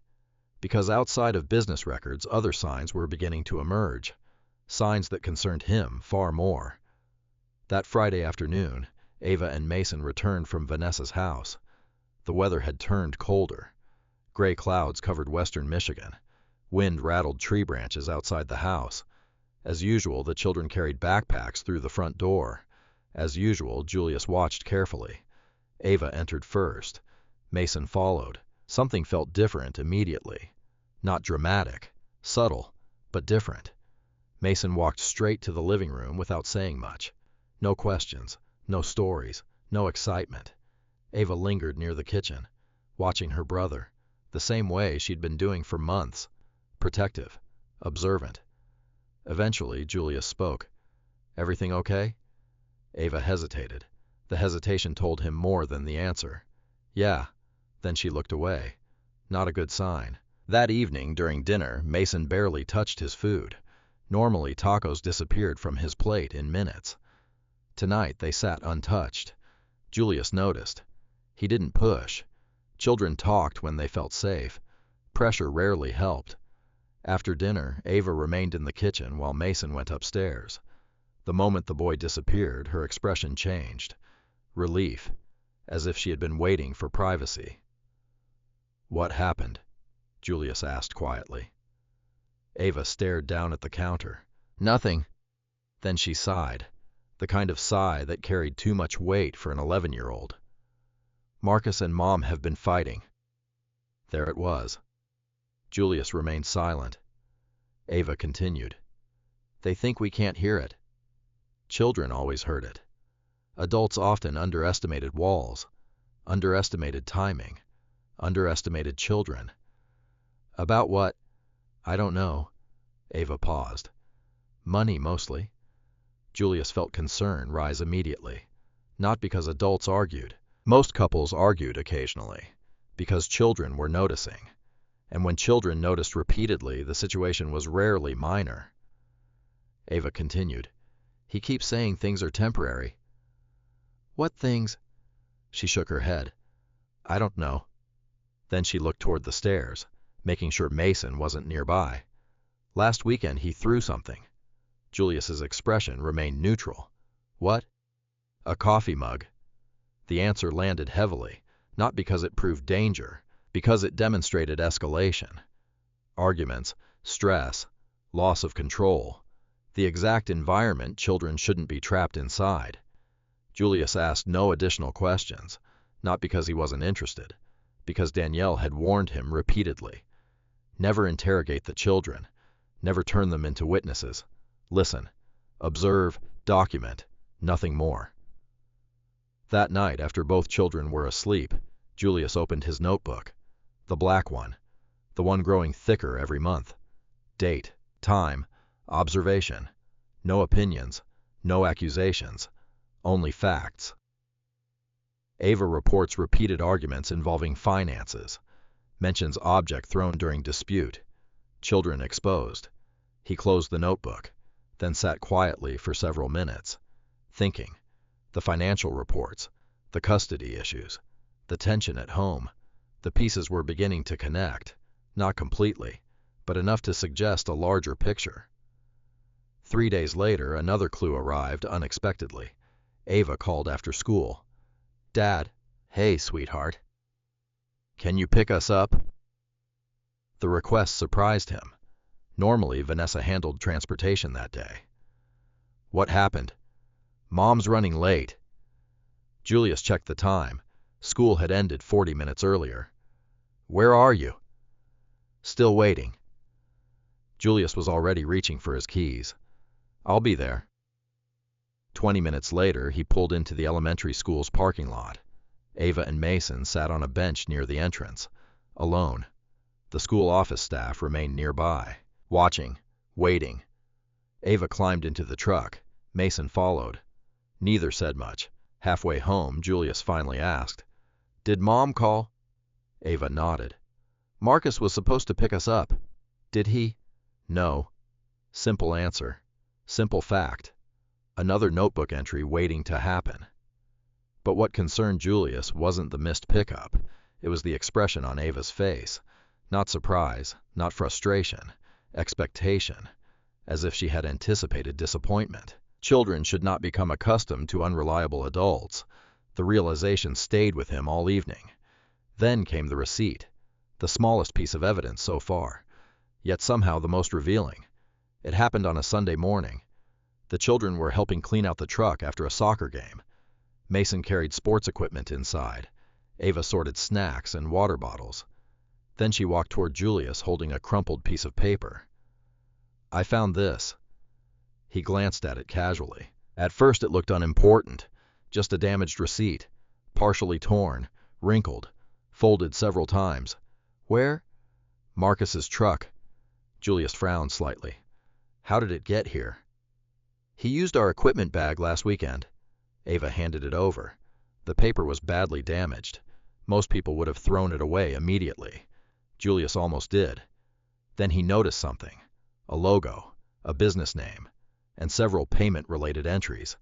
Because outside of business records, other signs were beginning to emerge. Signs that concerned him far more. That Friday afternoon, Ava and Mason returned from Vanessa's house. The weather had turned colder. Gray clouds covered western Michigan. Wind rattled tree branches outside the house. As usual, the children carried backpacks through the front door. As usual, Julius watched carefully. Ava entered first. Mason followed. Something felt different immediately. Not dramatic, subtle, but different. Mason walked straight to the living room without saying much. No questions, no stories, no excitement. Ava lingered near the kitchen, watching her brother, the same way she'd been doing for months. Protective, observant. Eventually, Julius spoke. "Everything okay?" Ava hesitated. The hesitation told him more than the answer. "Yeah." Then she looked away. Not a good sign. That evening, during dinner, Mason barely touched his food. Normally, tacos disappeared from his plate in minutes. Tonight, they sat untouched. Julius noticed. He didn't push. Children talked when they felt safe. Pressure rarely helped. After dinner, Ava remained in the kitchen while Mason went upstairs. The moment the boy disappeared, her expression changed. Relief, as if she had been waiting for privacy. "What happened?" Julius asked quietly. Ava stared down at the counter. "Nothing." Then she sighed, the kind of sigh that carried too much weight for an 11-year-old. "Marcus and Mom have been fighting." There it was. Julius remained silent. Ava continued. "They think we can't hear it." Children always heard it. Adults often underestimated walls, underestimated timing, underestimated children. "About what?" "I don't know." Ava paused. "Money, mostly." Julius felt concern rise immediately. Not because adults argued. Most couples argued occasionally. Because children were noticing. And when children noticed repeatedly, the situation was rarely minor. Ava continued. "He keeps saying things are temporary." "What things?" She shook her head. "I don't know." Then she looked toward the stairs, making sure Mason wasn't nearby. "Last weekend he threw something." Julius's expression remained neutral. "What?" "A coffee mug." The answer landed heavily, not because it proved danger, because it demonstrated escalation. Arguments, stress, loss of control. The exact environment children shouldn't be trapped inside. Julius asked no additional questions, not because he wasn't interested, because Danielle had warned him repeatedly. Never interrogate the children. Never turn them into witnesses. Listen, observe, document, nothing more. That night, after both children were asleep, Julius opened his notebook. The black one. The one growing thicker every month. Date, time, observation. No opinions, no accusations, only facts. Ava reports repeated arguments involving finances. Mentions object thrown during dispute. Children exposed. He closed the notebook, then sat quietly for several minutes, thinking. The financial reports, the custody issues, the tension at home. The pieces were beginning to connect, not completely, but enough to suggest a larger picture. 3 days later, another clue arrived unexpectedly. Ava called after school. "Dad." "Hey, sweetheart. Can you pick us up?" The request surprised him. Normally, Vanessa handled transportation that day. What happened? Mom's running late. Julius checked the time. School had ended 40 minutes earlier. Where are you? Still waiting. Julius was already reaching for his keys. I'll be there. 20 minutes later, he pulled into the elementary school's parking lot. Ava and Mason sat on a bench near the entrance, alone. The school office staff remained nearby, watching, waiting. Ava climbed into the truck. Mason followed. Neither said much. Halfway home, Julius finally asked, "Did Mom call?" Ava nodded. "Marcus was supposed to pick us up. Did he?" "No." Simple answer. Simple fact. Another notebook entry waiting to happen. But what concerned Julius wasn't the missed pickup. It was the expression on Ava's face. Not surprise, not frustration, expectation, as if she had anticipated disappointment. Children should not become accustomed to unreliable adults. The realization stayed with him all evening. Then came the receipt, the smallest piece of evidence so far, yet somehow the most revealing. It happened on a Sunday morning. The children were helping clean out the truck after a soccer game. Mason carried sports equipment inside. Ava sorted snacks and water bottles. Then she walked toward Julius holding a crumpled piece of paper. "I found this." He glanced at it casually. At first it looked unimportant, just a damaged receipt, partially torn, wrinkled, folded several times. "Where?" "Marcus's truck." Julius frowned slightly. "How did it get here?" "He used our equipment bag last weekend." Ava handed it over. The paper was badly damaged. Most people would have thrown it away immediately. Julius almost did. Then he noticed something. A logo, a business name, and several payment-related entries.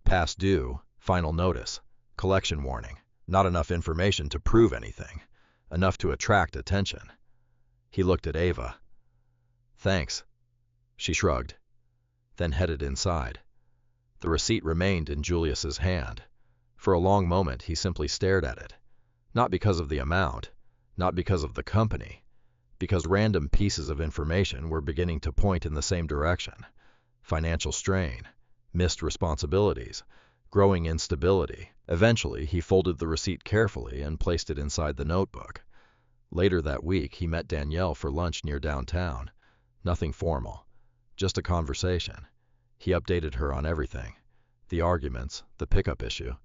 Past due, final notice, collection warning. Not enough information to prove anything. Enough to attract attention. He looked at Ava. "Thanks." She shrugged, then headed inside. The receipt remained in Julius's hand. For a long moment he simply stared at it. Not because of the amount, not because of the company, because random pieces of information were beginning to point in the same direction. Financial strain, missed responsibilities, growing instability. Eventually, he folded the receipt carefully and placed it inside the notebook. Later that week, he met Danielle for lunch near downtown. Nothing formal, just a conversation. He updated her on everything. The arguments, the pickup issue,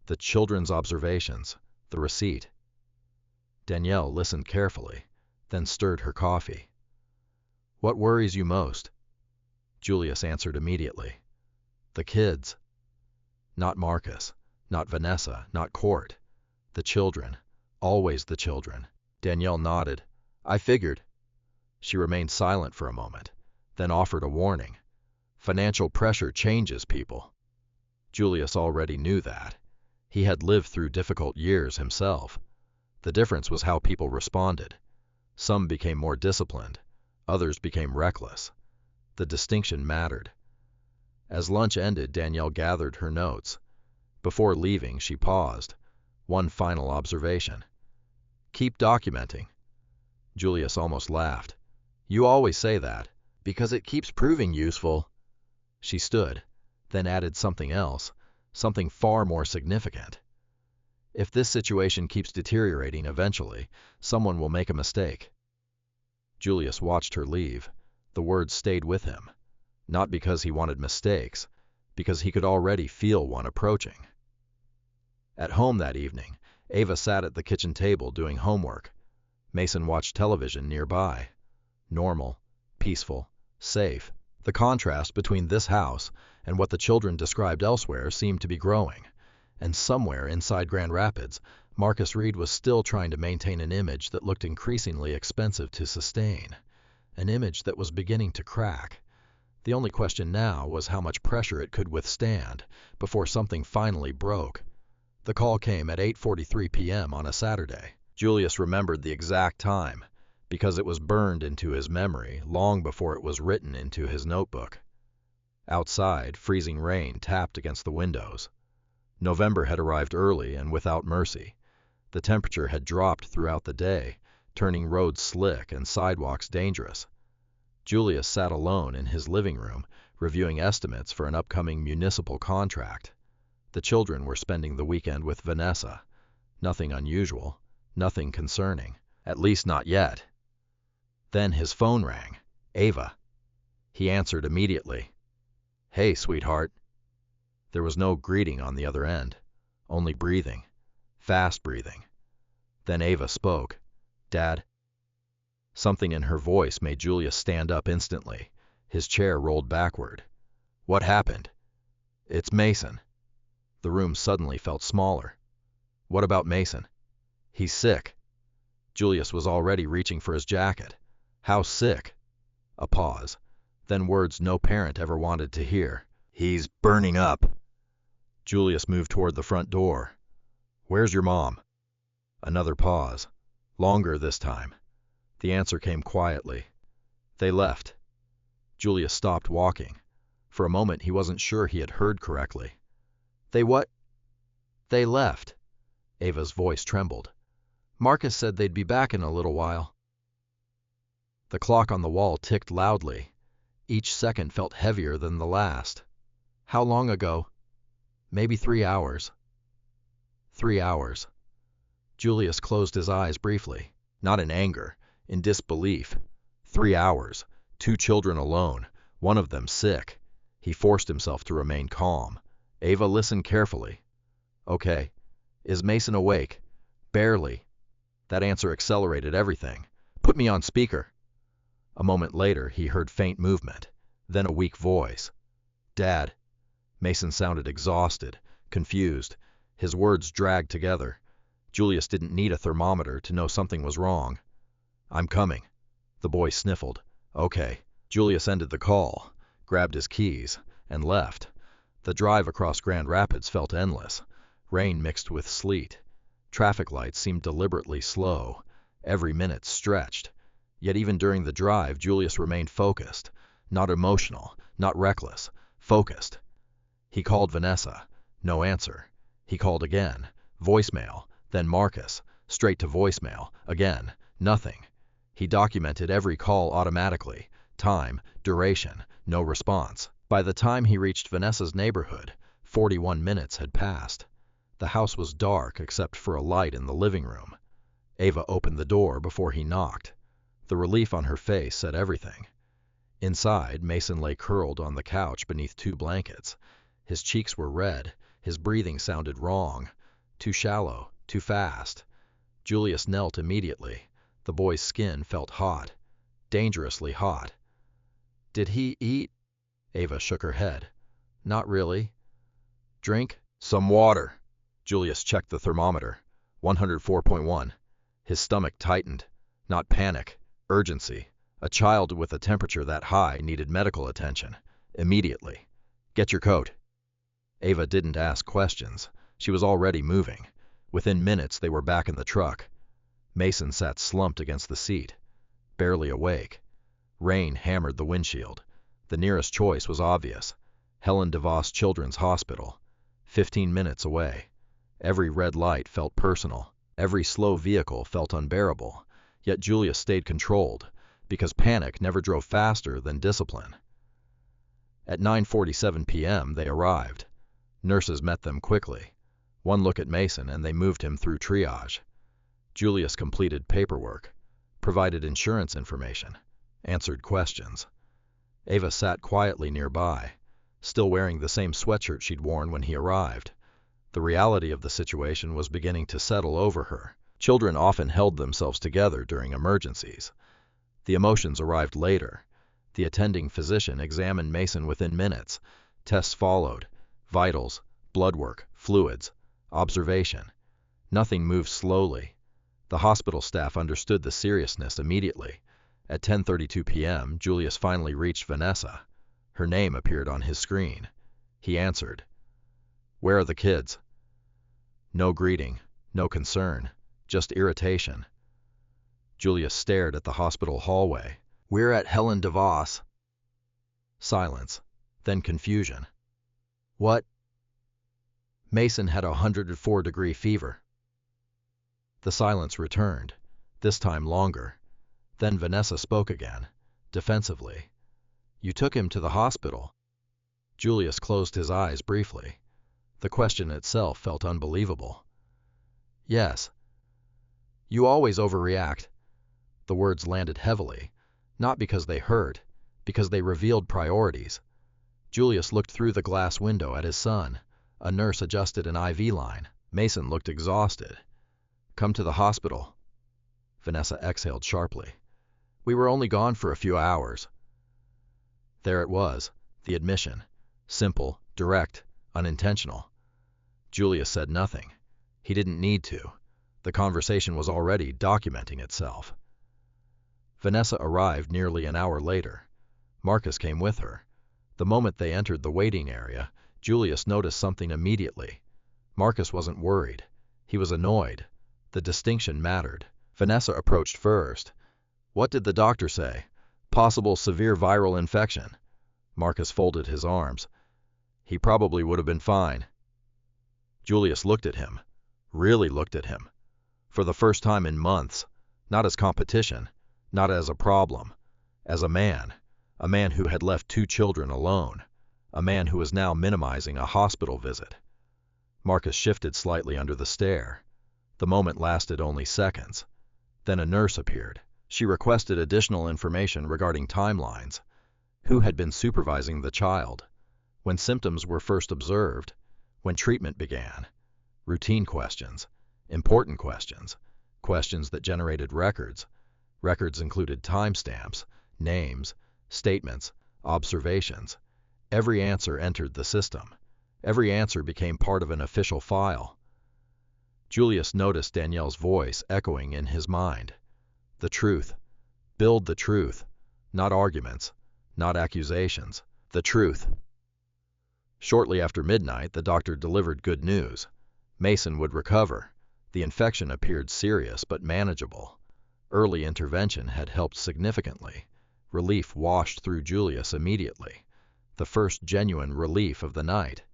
the children's observations, the receipt. Danielle listened carefully, then stirred her coffee. "What worries you most?" Julius answered immediately. "The kids." Not Marcus, not Vanessa, not Court. The children. Always the children. Danielle nodded. "I figured." She remained silent for a moment, then offered a warning. Financial pressure changes people. Julius already knew that. He had lived through difficult years himself. The difference was how people responded. Some became more disciplined. Others became reckless. The distinction mattered. As lunch ended, Danielle gathered her notes. Before leaving, she paused. One final observation. "Keep documenting." Julius almost laughed. "You always say that, because it keeps proving useful." She stood, then added something else, something far more significant. "If this situation keeps deteriorating eventually, someone will make a mistake." Julius watched her leave. The words stayed with him. Not because he wanted mistakes, because he could already feel one approaching. At home that evening, Ava sat at the kitchen table doing homework. Mason watched television nearby. Normal, peaceful, safe. The contrast between this house and what the children described elsewhere seemed to be growing. And somewhere inside Grand Rapids, Marcus Reed was still trying to maintain an image that looked increasingly expensive to sustain. An image that was beginning to crack. The only question now was how much pressure it could withstand before something finally broke. The call came at 8:43 p.m. on a Saturday. Julius remembered the exact time, because it was burned into his memory long before it was written into his notebook. Outside, freezing rain tapped against the windows. November had arrived early and without mercy. The temperature had dropped throughout the day, turning roads slick and sidewalks dangerous. Julius sat alone in his living room, reviewing estimates for an upcoming municipal contract. The children were spending the weekend with Vanessa. Nothing unusual, nothing concerning, at least not yet. Then his phone rang. Ava. He answered immediately. "Hey, sweetheart." There was no greeting on the other end, only breathing, fast breathing. Then Ava spoke. "Dad?" Something in her voice made Julius stand up instantly. His chair rolled backward. "What happened?" "It's Mason." The room suddenly felt smaller. "What about Mason?" "He's sick." Julius was already reaching for his jacket. "How sick?" A pause, then words no parent ever wanted to hear. "He's burning up." Julius moved toward the front door. "Where's your mom?" Another pause, longer this time. The answer came quietly. "They left." Julius stopped walking. For a moment he wasn't sure he had heard correctly. "They what?" "They left." Ava's voice trembled. "Marcus said they'd be back in a little while." The clock on the wall ticked loudly. Each second felt heavier than the last. "How long ago?" "Maybe 3 hours." 3 hours. Julius closed his eyes briefly, not in anger, in disbelief. 3 hours, 2 children alone, one of them sick. He forced himself to remain calm. Ava listened carefully. "Okay. Is Mason awake?" "Barely." That answer accelerated everything. "Put me on speaker." A moment later he heard faint movement, then a weak voice. "Dad." Mason sounded exhausted, confused. His words dragged together. Julius didn't need a thermometer to know something was wrong. "I'm coming." The boy sniffled. "Okay." Julius ended the call, grabbed his keys, and left. The drive across Grand Rapids felt endless. Rain mixed with sleet. Traffic lights seemed deliberately slow. Every minute stretched. Yet even during the drive, Julius remained focused. Not emotional, not reckless. Focused. He called Vanessa. No answer. He called again. Voicemail. Then Marcus. Straight to voicemail. Again. Nothing. He documented every call automatically. Time, duration, no response. By the time he reached Vanessa's neighborhood, 41 minutes had passed. The house was dark except for a light in the living room. Ava opened the door before he knocked. The relief on her face said everything. Inside, Mason lay curled on the couch beneath 2 blankets. His cheeks were red. His breathing sounded wrong. Too shallow, too fast. Julius knelt immediately. The boy's skin felt hot. Dangerously hot. "Did he eat?" Ava shook her head. "Not really." "Drink?" "Some water." Julius checked the thermometer. 104.1. His stomach tightened. Not panic. Urgency. A child with a temperature that high needed medical attention. Immediately. "Get your coat." Ava didn't ask questions. She was already moving. Within minutes they were back in the truck. Mason sat slumped against the seat, barely awake. Rain hammered the windshield. The nearest choice was obvious. Helen DeVos Children's Hospital. 15 minutes away. Every red light felt personal. Every slow vehicle felt unbearable. Yet Julius stayed controlled, because panic never drove faster than discipline. At 9:47 p.m. they arrived. Nurses met them quickly. One look at Mason and they moved him through triage. Julius completed paperwork, provided insurance information, answered questions. Ava sat quietly nearby, still wearing the same sweatshirt she'd worn when he arrived. The reality of the situation was beginning to settle over her. Children often held themselves together during emergencies. The emotions arrived later. The attending physician examined Mason within minutes. Tests followed. Vitals, blood work, fluids, observation. Nothing moved slowly. The hospital staff understood the seriousness immediately. At 10:32 p.m., Julius finally reached Vanessa. Her name appeared on his screen. He answered. "Where are the kids?" No greeting, no concern, just irritation. Julius stared at the hospital hallway. "We're at Helen DeVos." Silence, then confusion. "What?" "Mason had a 104-degree fever." The silence returned, this time longer. Then Vanessa spoke again. defensively. "You took him to the hospital." Julius closed his eyes briefly. The question itself felt unbelievable. "Yes." "You always overreact." The words landed heavily, not because they hurt, because they revealed priorities. Julius looked through the glass window at his son. A nurse adjusted an IV line. Mason looked exhausted. "Come to the hospital." Vanessa exhaled sharply. "We were only gone for a few hours." There it was, the admission. Simple, direct, unintentional. Julius said nothing. He didn't need to. The conversation was already documenting itself. Vanessa arrived nearly an hour later. Marcus came with her. The moment they entered the waiting area, Julius noticed something immediately. Marcus wasn't worried. He was annoyed. The distinction mattered. Vanessa approached first. "What did the doctor say?" "Possible severe viral infection." Marcus folded his arms. "He probably would have been fine." Julius looked at him. Really looked at him. For the first time in months. Not as competition. Not as a problem. As a man who had left 2 children alone. A man who was now minimizing a hospital visit. Marcus shifted slightly under the stare. The moment lasted only seconds. Then a nurse appeared. She requested additional information regarding timelines. Who had been supervising the child? When symptoms were first observed? When treatment began? Routine questions. Important questions. Questions that generated records. Records included timestamps, names, statements, observations. Every answer entered the system. Every answer became part of an official file. Julius noticed Danielle's voice echoing in his mind. The truth. Build the truth. Not arguments. Not accusations. The truth. Shortly after midnight, the doctor delivered good news. Mason would recover. The infection appeared serious but manageable. Early intervention had helped significantly. Relief washed through Julius immediately. The first genuine relief of the night.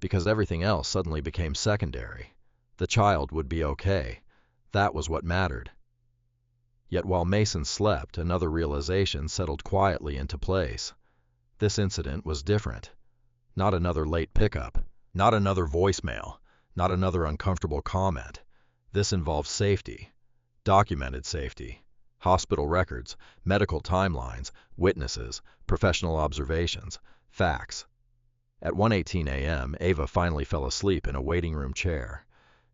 Because everything else suddenly became secondary. The child would be okay. That was what mattered. Yet while Mason slept, another realization settled quietly into place. This incident was different. Not another late pickup. Not another voicemail. Not another uncomfortable comment. This involved safety. Documented safety. Hospital records, medical timelines, witnesses, professional observations, facts. At 1:18 a.m., Ava finally fell asleep in a waiting room chair.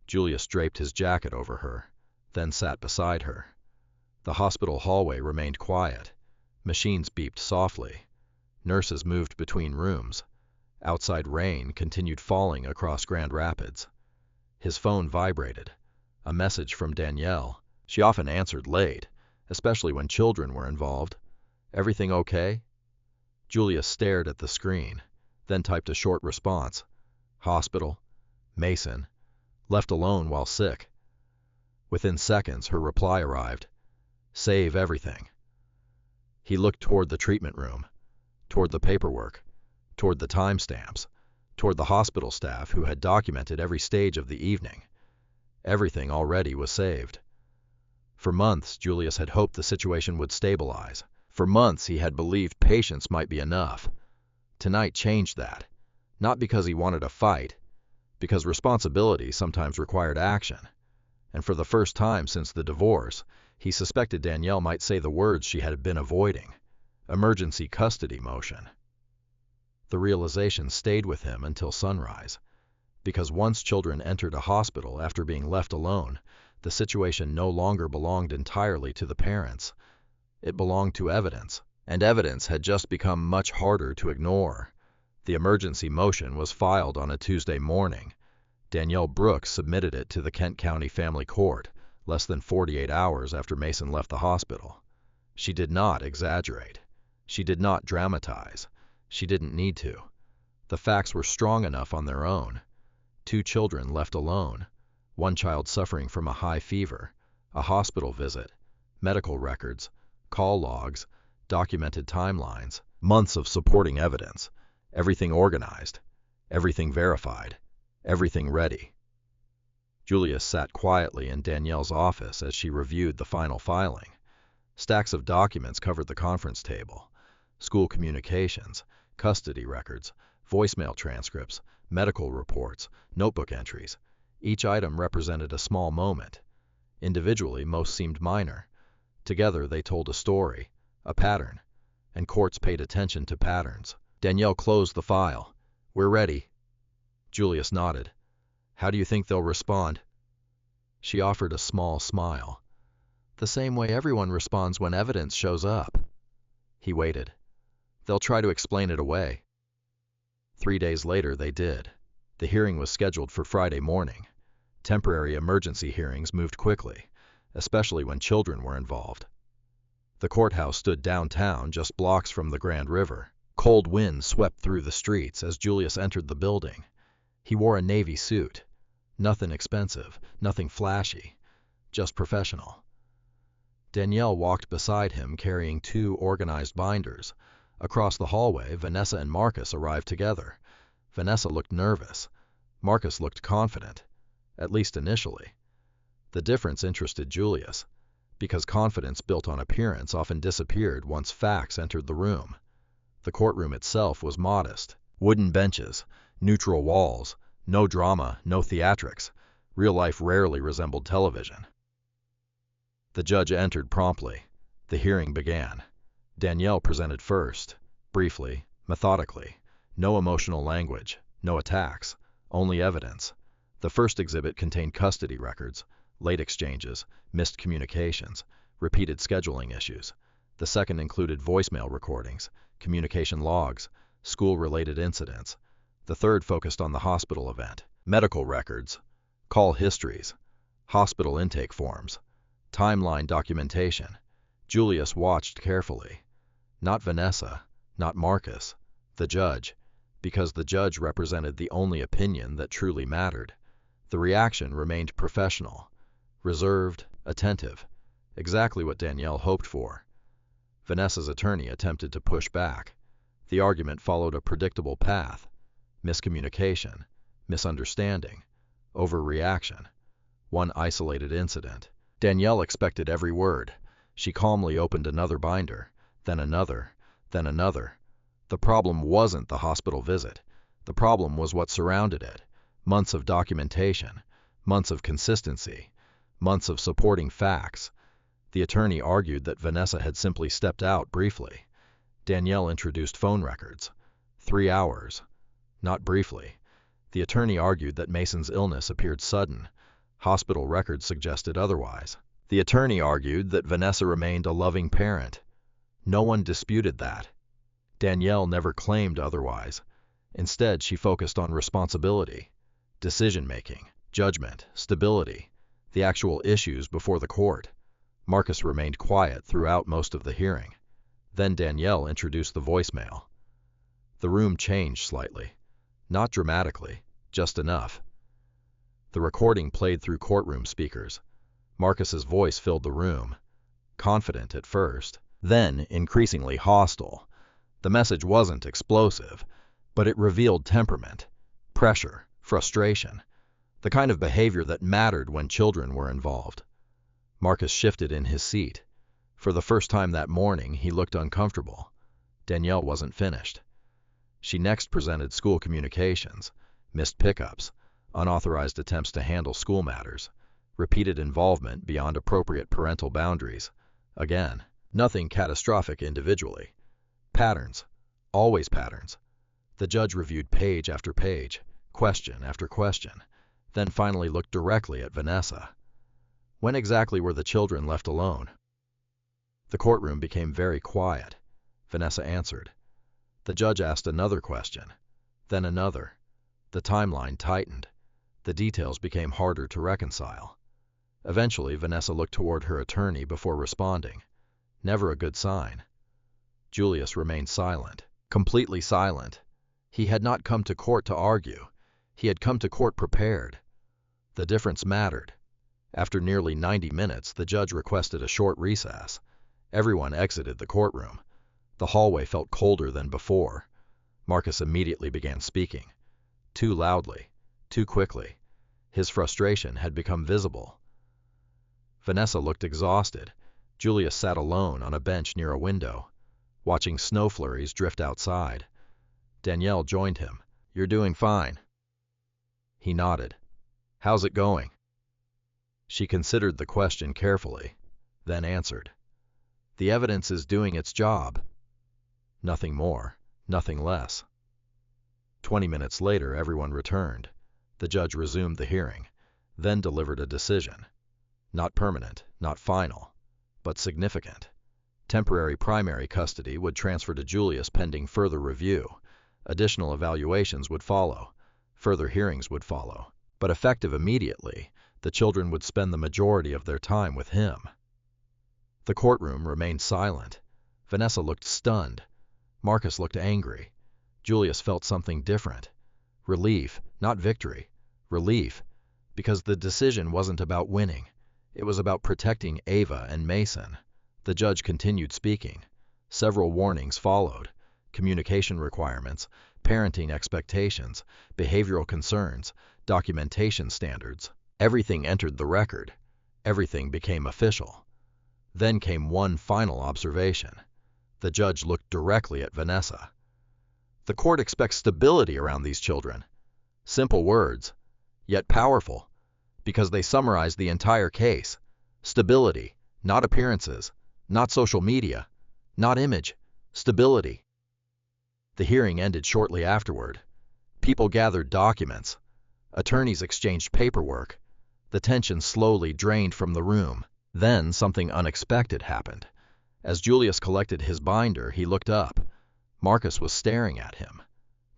Julius draped his jacket over her, then sat beside her. The hospital hallway remained quiet. Machines beeped softly. Nurses moved between rooms. Outside rain continued falling across Grand Rapids. His phone vibrated. A message from Danielle. She often answered late, especially when children were involved. "Everything okay?" Julius stared at the screen, then typed a short response. "Hospital. Mason. Left alone while sick." Within seconds, her reply arrived. "Save everything." He looked toward the treatment room, toward the paperwork, toward the timestamps, toward the hospital staff who had documented every stage of the evening. Everything already was saved. For months, Julius had hoped the situation would stabilize. For months, he had believed patience might be enough. Tonight changed that. Not because he wanted a fight, because responsibility sometimes required action. And for the first time since the divorce, he suspected Danielle might say the words she had been avoiding. Emergency custody motion. The realization stayed with him until sunrise. Because once children entered a hospital after being left alone, the situation no longer belonged entirely to the parents. It belonged to evidence, and evidence had just become much harder to ignore. The emergency motion was filed on a Tuesday morning. Danielle Brooks submitted it to the Kent County Family Court, less than 48 hours after Mason left the hospital. She did not exaggerate. She did not dramatize. She didn't need to. The facts were strong enough on their own. 2 children left alone. 1 child suffering from a high fever. A hospital visit. Medical records. Call logs. Documented timelines. Months of supporting evidence. Everything organized. Everything verified. Everything ready. Julius sat quietly in Danielle's office as she reviewed the final filing. Stacks of documents covered the conference table: school communications, custody records, voicemail transcripts, medical reports, notebook entries. Each item represented a small moment. Individually, most seemed minor. Together, they told a story, a pattern, and courts paid attention to patterns. Danielle closed the file. "We're ready." Julius nodded. "How do you think they'll respond?" She offered a small smile. "The same way everyone responds when evidence shows up." He waited. "They'll try to explain it away." 3 days later, they did. The hearing was scheduled for Friday morning. Temporary emergency hearings moved quickly, especially when children were involved. The courthouse stood downtown, just blocks from the Grand River. Cold winds swept through the streets as Julius entered the building. He wore a navy suit. Nothing expensive, nothing flashy, just professional. Danielle walked beside him carrying 2 organized binders. Across the hallway, Vanessa and Marcus arrived together. Vanessa looked nervous. Marcus looked confident, at least initially. The difference interested Julius, because confidence built on appearance often disappeared once facts entered the room. The courtroom itself was modest. Wooden benches, neutral walls, no drama, no theatrics. Real life rarely resembled television. The judge entered promptly. The hearing began. Danielle presented first, briefly, methodically. No emotional language, no attacks, only evidence. The first exhibit contained custody records, late exchanges, missed communications, repeated scheduling issues. The second included voicemail recordings, communication logs, school-related incidents. The third focused on the hospital event, medical records, call histories, hospital intake forms, timeline documentation. Julius watched carefully. Not Vanessa, not Marcus, the judge, because the judge represented the only opinion that truly mattered. The reaction remained professional, reserved, attentive, exactly what Danielle hoped for. Vanessa's attorney attempted to push back. The argument followed a predictable path: miscommunication, misunderstanding, overreaction, one isolated incident. Danielle expected every word. She calmly opened another binder, then another, then another. The problem wasn't the hospital visit. The problem was what surrounded it: months of documentation, months of consistency, months of supporting facts. The attorney argued that Vanessa had simply stepped out briefly. Danielle introduced phone records. 3 hours. Not briefly. The attorney argued that Mason's illness appeared sudden. Hospital records suggested otherwise. The attorney argued that Vanessa remained a loving parent. No one disputed that. Danielle never claimed otherwise. Instead, she focused on responsibility, decision-making, judgment, stability, the actual issues before the court. Marcus remained quiet throughout most of the hearing. Then Danielle introduced the voicemail. The room changed slightly. Not dramatically, just enough. The recording played through courtroom speakers. Marcus's voice filled the room, confident at first, then increasingly hostile. The message wasn't explosive, but it revealed temperament, pressure, frustration, the kind of behavior that mattered when children were involved. Marcus shifted in his seat. For the first time that morning, he looked uncomfortable. Danielle wasn't finished. She next presented school communications, missed pickups, unauthorized attempts to handle school matters, repeated involvement beyond appropriate parental boundaries. Again, nothing catastrophic individually. Patterns, always patterns. The judge reviewed page after page, question after question, then finally looked directly at Vanessa. When exactly were the children left alone? The courtroom became very quiet. Vanessa answered. The judge asked another question, then another. The timeline tightened. The details became harder to reconcile. Eventually, Vanessa looked toward her attorney before responding. Never a good sign. Julius remained silent, completely silent. He had not come to court to argue. He had come to court prepared. The difference mattered. After nearly 90 minutes, the judge requested a short recess. Everyone exited the courtroom. The hallway felt colder than before. Marcus immediately began speaking. Too loudly, too quickly. His frustration had become visible. Vanessa looked exhausted. Julius sat alone on a bench near a window, watching snow flurries drift outside. Danielle joined him. "You're doing fine." He nodded. "How's it going?" She considered the question carefully, then answered. "The evidence is doing its job. Nothing more, nothing less." 20 minutes later, everyone returned. The judge resumed the hearing, then delivered a decision. Not permanent, not final, but significant. Temporary primary custody would transfer to Julius pending further review. Additional evaluations would follow. Further hearings would follow. But effective immediately, the children would spend the majority of their time with him. The courtroom remained silent. Vanessa looked stunned. Marcus looked angry. Julius felt something different. Relief, not victory. Relief, because the decision wasn't about winning. It was about protecting Ava and Mason. The judge continued speaking. Several warnings followed. Communication requirements, parenting expectations, behavioral concerns, documentation standards. Everything entered the record. Everything became official. Then came one final observation. The judge looked directly at Vanessa. "The court expects stability around these children." Simple words, yet powerful, because they summarize the entire case. Stability, not appearances, not social media, not image. Stability. The hearing ended shortly afterward. People gathered documents. Attorneys exchanged paperwork. The tension slowly drained from the room. Then something unexpected happened. As Julius collected his binder, he looked up. Marcus was staring at him.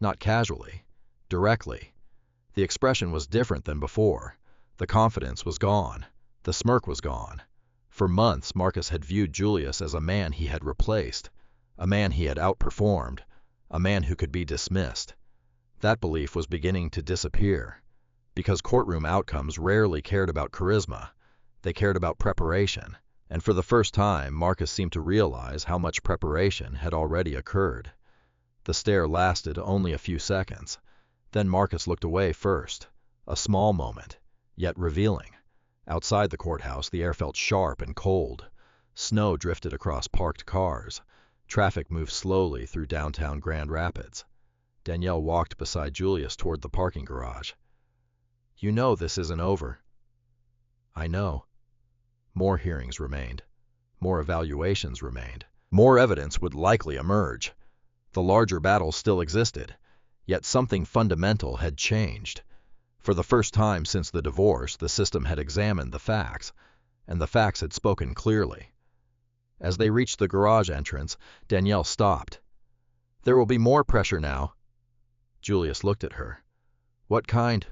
Not casually, directly. The expression was different than before. The confidence was gone. The smirk was gone. For months, Marcus had viewed Julius as a man he had replaced, a man he had outperformed, a man who could be dismissed. That belief was beginning to disappear, because courtroom outcomes rarely cared about charisma. They cared about preparation, and for the first time, Marcus seemed to realize how much preparation had already occurred. The stare lasted only a few seconds. Then Marcus looked away first, a small moment, yet revealing. Outside the courthouse, the air felt sharp and cold. Snow drifted across parked cars. Traffic moved slowly through downtown Grand Rapids. Danielle walked beside Julius toward the parking garage. "You know this isn't over." "I know." More hearings remained. More evaluations remained. More evidence would likely emerge. The larger battle still existed, yet something fundamental had changed. For the first time since the divorce, the system had examined the facts, and the facts had spoken clearly. As they reached the garage entrance, Danielle stopped. "There will be more pressure now." Julius looked at her. "What kind?"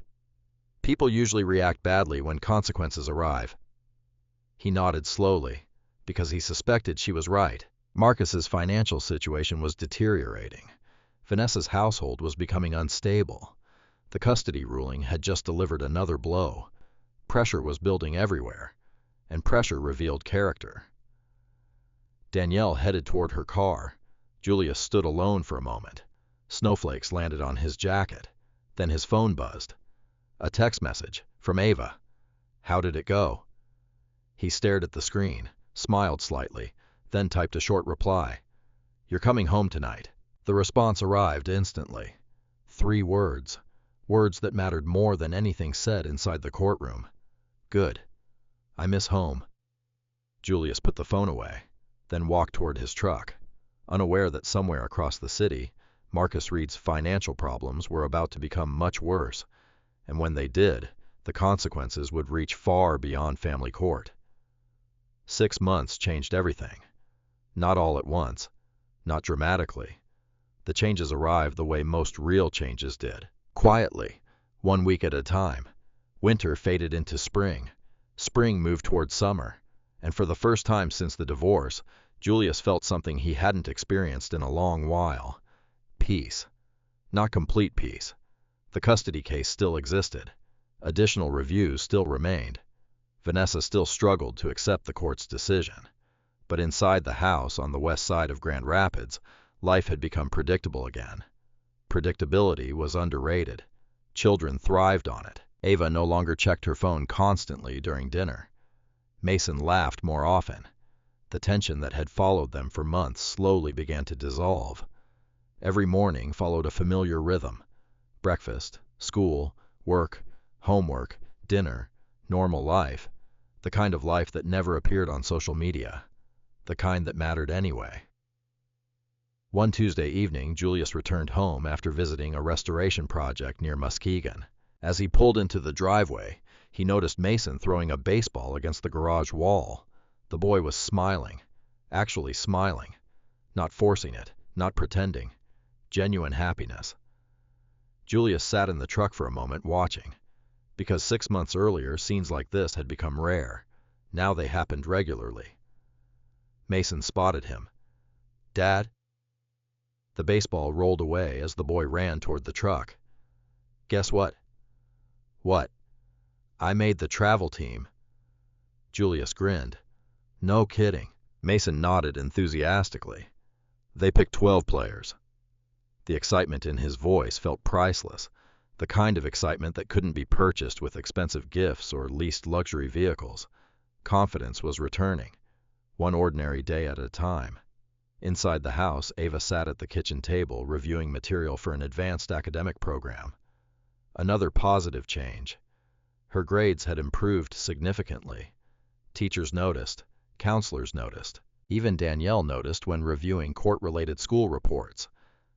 "People usually react badly when consequences arrive." He nodded slowly, because he suspected she was right. Marcus's financial situation was deteriorating. Vanessa's household was becoming unstable. The custody ruling had just delivered another blow. Pressure was building everywhere, and pressure revealed character. Danielle headed toward her car. Julius stood alone for a moment. Snowflakes landed on his jacket. Then his phone buzzed. A text message from Ava. How did it go? He stared at the screen, smiled slightly, then typed a short reply. "You're coming home tonight." The response arrived instantly. 3 words. Words that mattered more than anything said inside the courtroom. "Good. I miss home." Julius put the phone away, then walked toward his truck, unaware that somewhere across the city, Marcus Reed's financial problems were about to become much worse, and when they did, the consequences would reach far beyond family court. 6 months changed everything. Not all at once, not dramatically. The changes arrived the way most real changes did. Quietly, 1 week at a time. Winter faded into spring. Spring moved toward summer. And for the first time since the divorce, Julius felt something he hadn't experienced in a long while. Peace. Not complete peace. The custody case still existed. Additional reviews still remained. Vanessa still struggled to accept the court's decision. But inside the house on the west side of Grand Rapids, life had become predictable again. Predictability was underrated. Children thrived on it. Ava no longer checked her phone constantly during dinner. Mason laughed more often. The tension that had followed them for months slowly began to dissolve. Every morning followed a familiar rhythm: breakfast, school, work, homework, dinner, normal life, the kind of life that never appeared on social media, the kind that mattered anyway. One Tuesday evening, Julius returned home after visiting a restoration project near Muskegon. As he pulled into the driveway, he noticed Mason throwing a baseball against the garage wall. The boy was smiling, actually smiling, not forcing it, not pretending, genuine happiness. Julius sat in the truck for a moment watching, because 6 months earlier scenes like this had become rare. Now they happened regularly. Mason spotted him. "Dad?" The baseball rolled away as the boy ran toward the truck. "Guess what?" "What?" "I made the travel team." Julius grinned. "No kidding." Mason nodded enthusiastically. "They picked 12 players." The excitement in his voice felt priceless, the kind of excitement that couldn't be purchased with expensive gifts or leased luxury vehicles. Confidence was returning, one ordinary day at a time. Inside the house, Ava sat at the kitchen table reviewing material for an advanced academic program. Another positive change. Her grades had improved significantly. Teachers noticed, counselors noticed, even Danielle noticed when reviewing court-related school reports.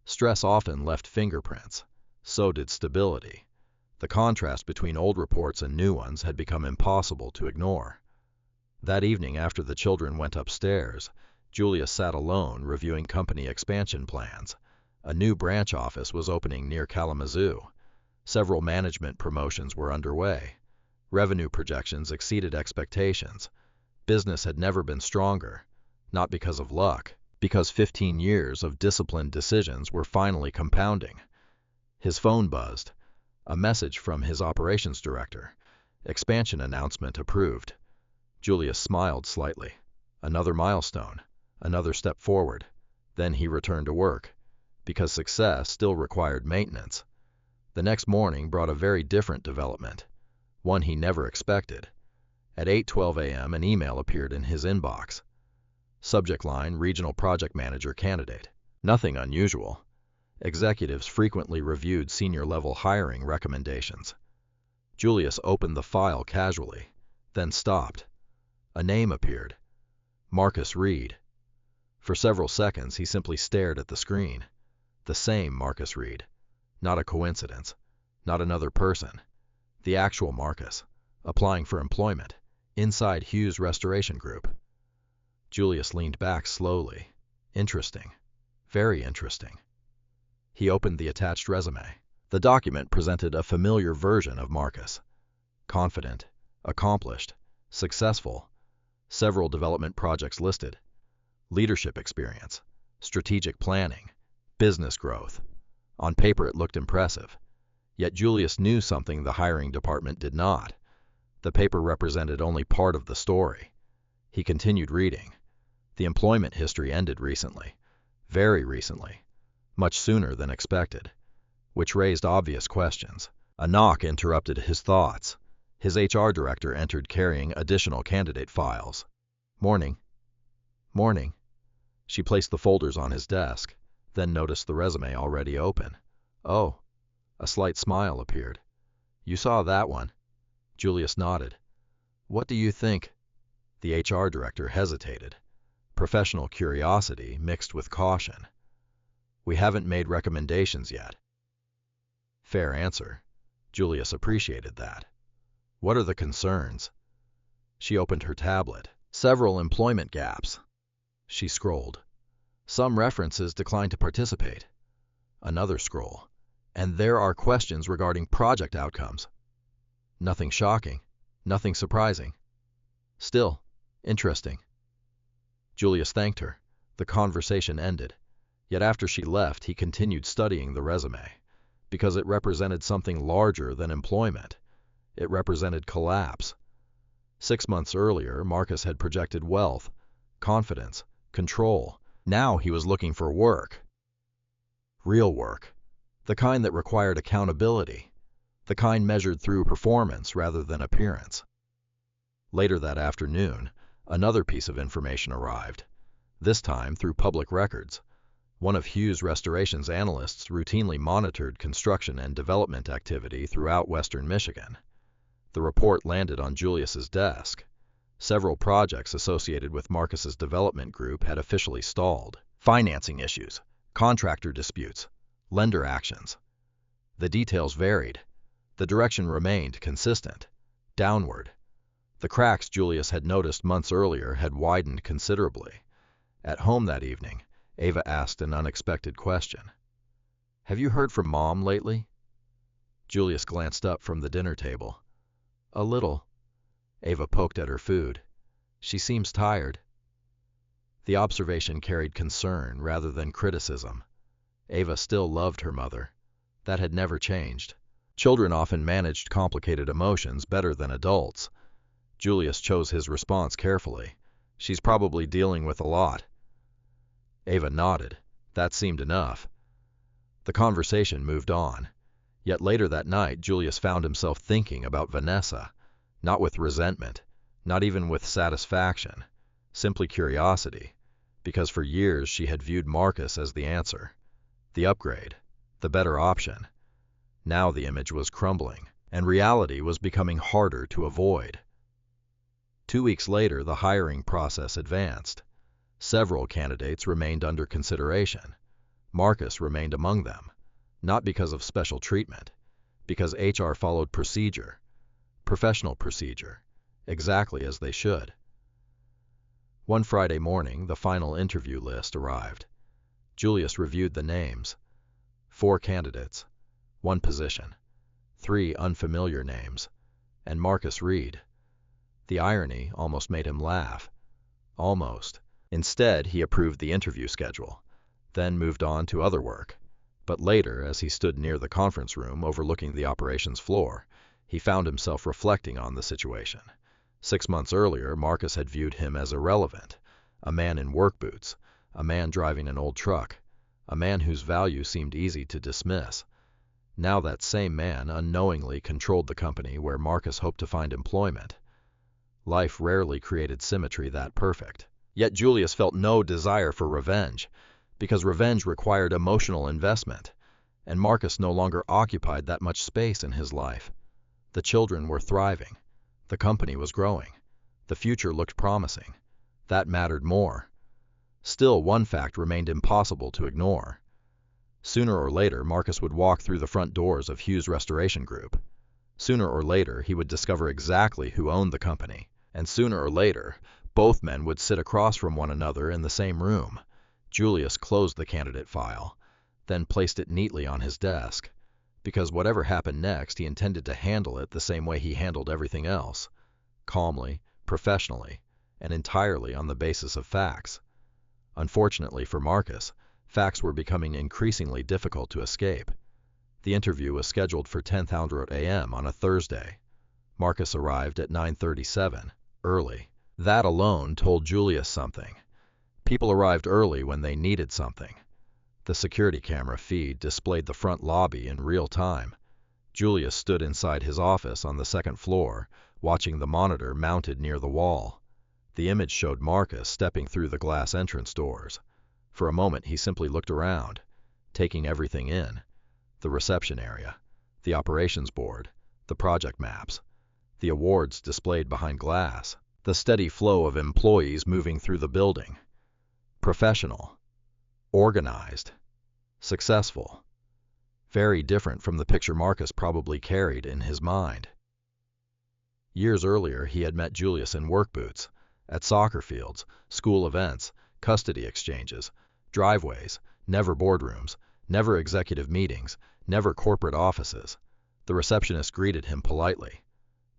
Stress often left fingerprints. So did stability. The contrast between old reports and new ones had become impossible to ignore. That evening, after the children went upstairs, Julius sat alone reviewing company expansion plans. A new branch office was opening near Kalamazoo. Several management promotions were underway. Revenue projections exceeded expectations. Business had never been stronger, not because of luck, because 15 years of disciplined decisions were finally compounding. His phone buzzed. A message from his operations director. Expansion announcement approved. Julius smiled slightly. Another milestone, another step forward. Then he returned to work, because success still required maintenance. The next morning brought a very different development, one he never expected. At 8:12 a.m., an email appeared in his inbox. Subject line: Regional Project Manager Candidate. Nothing unusual. Executives frequently reviewed senior-level hiring recommendations. Julius opened the file casually, then stopped. A name appeared. Marcus Reed. For several seconds, he simply stared at the screen. The same Marcus Reed. Not a coincidence. Not another person. The actual Marcus, applying for employment, inside Hughes Restoration Group. Julius leaned back slowly. Interesting. Very interesting. He opened the attached resume. The document presented a familiar version of Marcus. Confident, accomplished, successful. Several development projects listed. Leadership experience, strategic planning, business growth. On paper it looked impressive. Yet Julius knew something the hiring department did not. The paper represented only part of the story. He continued reading. The employment history ended recently. Very recently. Much sooner than expected. Which raised obvious questions. A knock interrupted his thoughts. His HR director entered carrying additional candidate files. "Morning." "Morning." She placed the folders on his desk, then noticed the resume already open. "Oh." A slight smile appeared. "You saw that one?" Julius nodded. "What do you think?" The HR director hesitated. Professional curiosity mixed with caution. "We haven't made recommendations yet." Fair answer. Julius appreciated that. "What are the concerns?" She opened her tablet. "Several employment gaps." She scrolled. "Some references declined to participate." Another scroll. "And there are questions regarding project outcomes." Nothing shocking. Nothing surprising. Still, interesting. Julius thanked her. The conversation ended. Yet after she left, he continued studying the resume, because it represented something larger than employment. It represented collapse. 6 months earlier, Marcus had projected wealth, confidence, control. Now he was looking for work. Real work. The kind that required accountability. The kind measured through performance rather than appearance. Later that afternoon, Another piece of information arrived, this time through public records. One of Hughes Restoration's analysts routinely monitored construction and development activity throughout western Michigan. The report landed on Julius's desk. Several projects associated with Marcus's development group had officially stalled. Financing issues, contractor disputes, lender actions. The details varied. The direction remained consistent, downward. The cracks Julius had noticed months earlier had widened considerably. At home that evening, Ava asked an unexpected question. "Have you heard from Mom lately?" Julius glanced up from the dinner table. "A little." Ava poked at her food. "She seems tired." The observation carried concern rather than criticism. Ava still loved her mother. That had never changed. Children often managed complicated emotions better than adults. Julius chose his response carefully. "She's probably dealing with a lot." Ava nodded. That seemed enough. The conversation moved on. Yet later that night, Julius found himself thinking about Vanessa, not with resentment, not even with satisfaction, simply curiosity, because for years she had viewed Marcus as the answer, the upgrade, the better option. Now the image was crumbling, and reality was becoming harder to avoid. 2 weeks later, the hiring process advanced. Several candidates remained under consideration. Marcus remained among them, not because of special treatment, because HR followed procedure, professional procedure, exactly as they should. One Friday morning, the final interview list arrived. Julius reviewed the names. 4 candidates, 1 position, 3 unfamiliar names, and Marcus Reed. The irony almost made him laugh. Almost. Instead, he approved the interview schedule, then moved on to other work. But later, as he stood near the conference room overlooking the operations floor, he found himself reflecting on the situation. 6 months earlier, Marcus had viewed him as irrelevant, a man in work boots, a man driving an old truck, a man whose value seemed easy to dismiss. Now that same man unknowingly controlled the company where Marcus hoped to find employment. Life rarely created symmetry that perfect. Yet Julius felt no desire for revenge, because revenge required emotional investment, and Marcus no longer occupied that much space in his life. The children were thriving. The company was growing. The future looked promising. That mattered more. Still, one fact remained impossible to ignore. Sooner or later, Marcus would walk through the front doors of Hughes Restoration Group. Sooner or later, he would discover exactly who owned the company. And sooner or later, both men would sit across from one another in the same room. Julius closed the candidate file, then placed it neatly on his desk, because whatever happened next, he intended to handle it the same way he handled everything else, calmly, professionally, and entirely on the basis of facts. Unfortunately for Marcus, facts were becoming increasingly difficult to escape. The interview was scheduled for 10:00 a.m. on a Thursday. Marcus arrived at 9:37, early. That alone told Julius something. People arrived early when they needed something. The security camera feed displayed the front lobby in real time. Julius stood inside his office on the second floor, watching the monitor mounted near the wall. The image showed Marcus stepping through the glass entrance doors. For a moment he simply looked around, taking everything in. The reception area, the operations board, the project maps, the awards displayed behind glass, the steady flow of employees moving through the building. Professional, organized, successful. Very different from the picture Marcus probably carried in his mind. Years earlier, he had met Julius in work boots, at soccer fields, school events, custody exchanges, driveways, never boardrooms, never executive meetings, never corporate offices. The receptionist greeted him politely.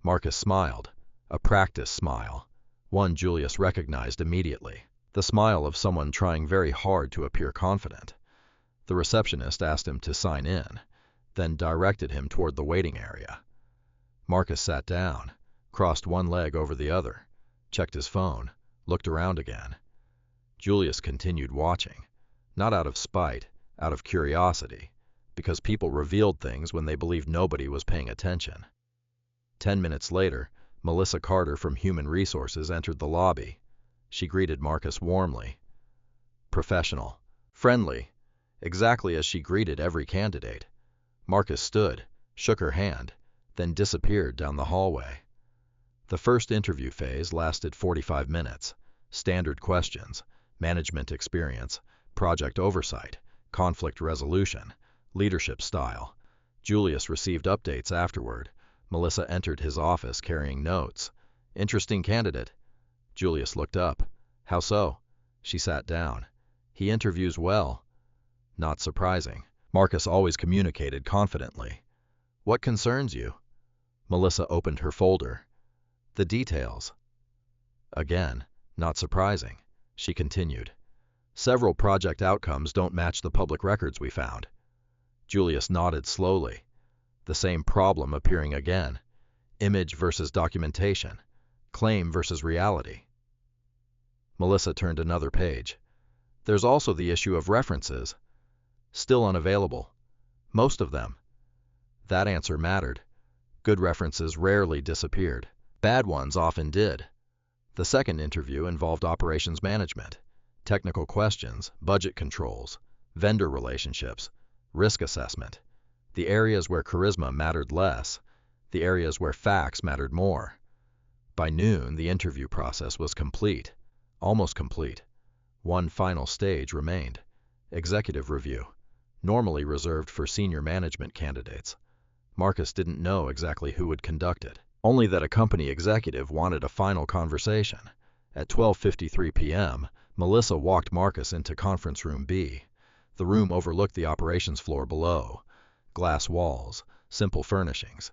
Marcus smiled, a practiced smile, one Julius recognized immediately, the smile of someone trying very hard to appear confident. The receptionist asked him to sign in, then directed him toward the waiting area. Marcus sat down, crossed one leg over the other, checked his phone, looked around again. Julius continued watching, not out of spite, out of curiosity, because people revealed things when they believed nobody was paying attention. 10 minutes later, Melissa Carter from Human Resources entered the lobby. She greeted Marcus warmly. Professional. Friendly. Exactly as she greeted every candidate. Marcus stood, shook her hand, then disappeared down the hallway. The first interview phase lasted 45 minutes. Standard questions, management experience, project oversight, conflict resolution, leadership style. Julius received updates afterward. Melissa entered his office carrying notes. Interesting candidate. Julius looked up. How so? She sat down. He interviews well. Not surprising. Marcus always communicated confidently. What concerns you? Melissa opened her folder. The details. Again, not surprising. She continued. Several project outcomes don't match the public records we found. Julius nodded slowly. The same problem appearing again. Image versus documentation. Claim versus reality. Melissa turned another page. There's also the issue of references. Still unavailable. Most of them. That answer mattered. Good references rarely disappeared. Bad ones often did. The second interview involved operations management, technical questions, budget controls, vendor relationships, risk assessment. The areas where charisma mattered less, the areas where facts mattered more. By noon, the interview process was complete. Almost complete. One final stage remained. Executive review. Normally reserved for senior management candidates. Marcus didn't know exactly who would conduct it, only that a company executive wanted a final conversation. At 12:53 p.m., Melissa walked Marcus into conference room B. The room overlooked the operations floor below. Glass walls, simple furnishings.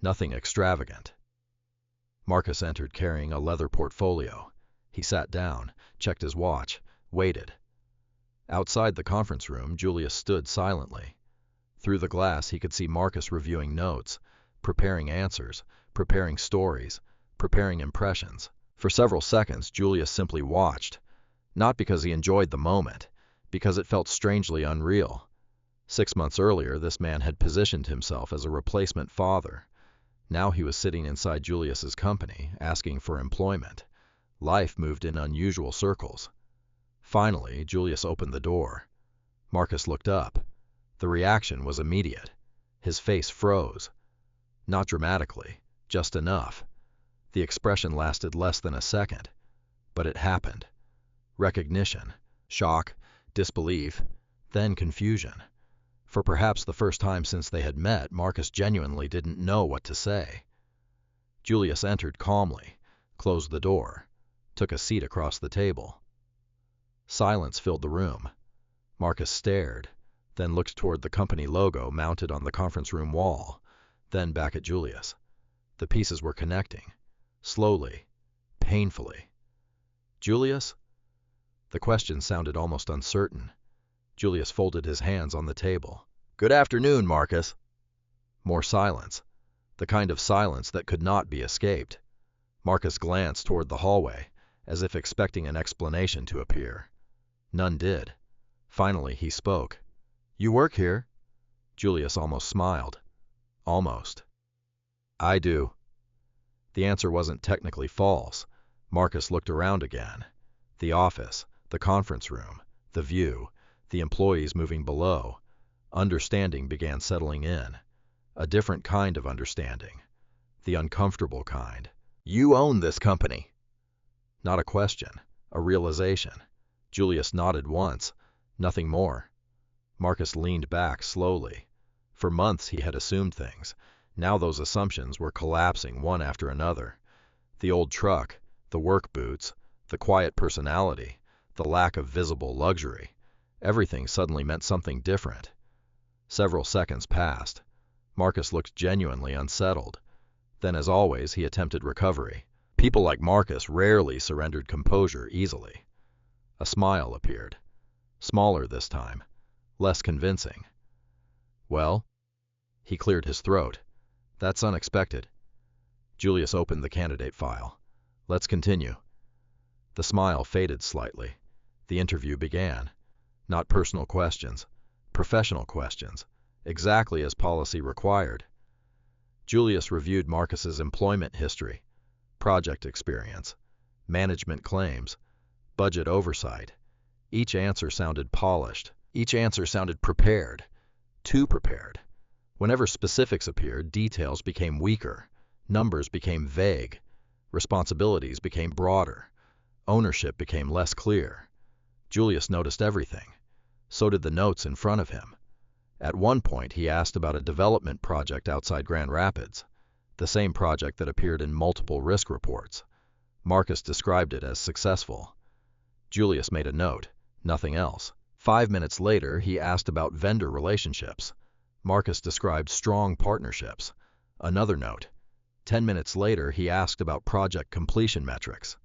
Nothing extravagant. Marcus entered carrying a leather portfolio. He sat down, checked his watch, waited. Outside the conference room, Julius stood silently. Through the glass, he could see Marcus reviewing notes, preparing answers, preparing stories, preparing impressions. For several seconds, Julius simply watched, not because he enjoyed the moment, because it felt strangely unreal. 6 months earlier, this man had positioned himself as a replacement father. Now he was sitting inside Julius's company, asking for employment. Life moved in unusual circles. Finally, Julius opened the door. Marcus looked up. The reaction was immediate. His face froze. Not dramatically, just enough. The expression lasted less than a second, but it happened. Recognition, shock, disbelief, then confusion. For perhaps the first time since they had met, Marcus genuinely didn't know what to say. Julius entered calmly, closed the door, took a seat across the table. Silence filled the room. Marcus stared, then looked toward the company logo mounted on the conference room wall, then back at Julius. The pieces were connecting, slowly, painfully. Julius? The question sounded almost uncertain. Julius folded his hands on the table. Good afternoon, Marcus. More silence, the kind of silence that could not be escaped. Marcus glanced toward the hallway, as if expecting an explanation to appear. None did. Finally, he spoke. You work here? Julius almost smiled. Almost. I do. The answer wasn't technically false. Marcus looked around again. The office, the conference room, the view, the employees moving below. Understanding began settling in. A different kind of understanding. The uncomfortable kind. You own this company. Not a question, a realization. Julius nodded once, nothing more. Marcus leaned back slowly. For months he had assumed things. Now those assumptions were collapsing one after another. The old truck, the work boots, the quiet personality, the lack of visible luxury. Everything suddenly meant something different. Several seconds passed. Marcus looked genuinely unsettled. Then, as always, he attempted recovery. People like Marcus rarely surrendered composure easily. A smile appeared. Smaller this time. Less convincing. Well? He cleared his throat. That's unexpected. Julius opened the candidate file. Let's continue. The smile faded slightly. The interview began. Not personal questions. Professional questions. Exactly as policy required. Julius reviewed Marcus's employment history. project experience, management claims, budget oversight. Each answer sounded polished. Each answer sounded prepared, too prepared. Whenever specifics appeared, details became weaker, numbers became vague, responsibilities became broader, ownership became less clear. Julius noticed everything. So did the notes in front of him. At one point, he asked about a development project outside Grand Rapids, the same project that appeared in multiple risk reports. Marcus described it as successful. Julius made a note, nothing else. 5 minutes later, he asked about vendor relationships. Marcus described strong partnerships. Another note. 10 minutes later, he asked about project completion metrics.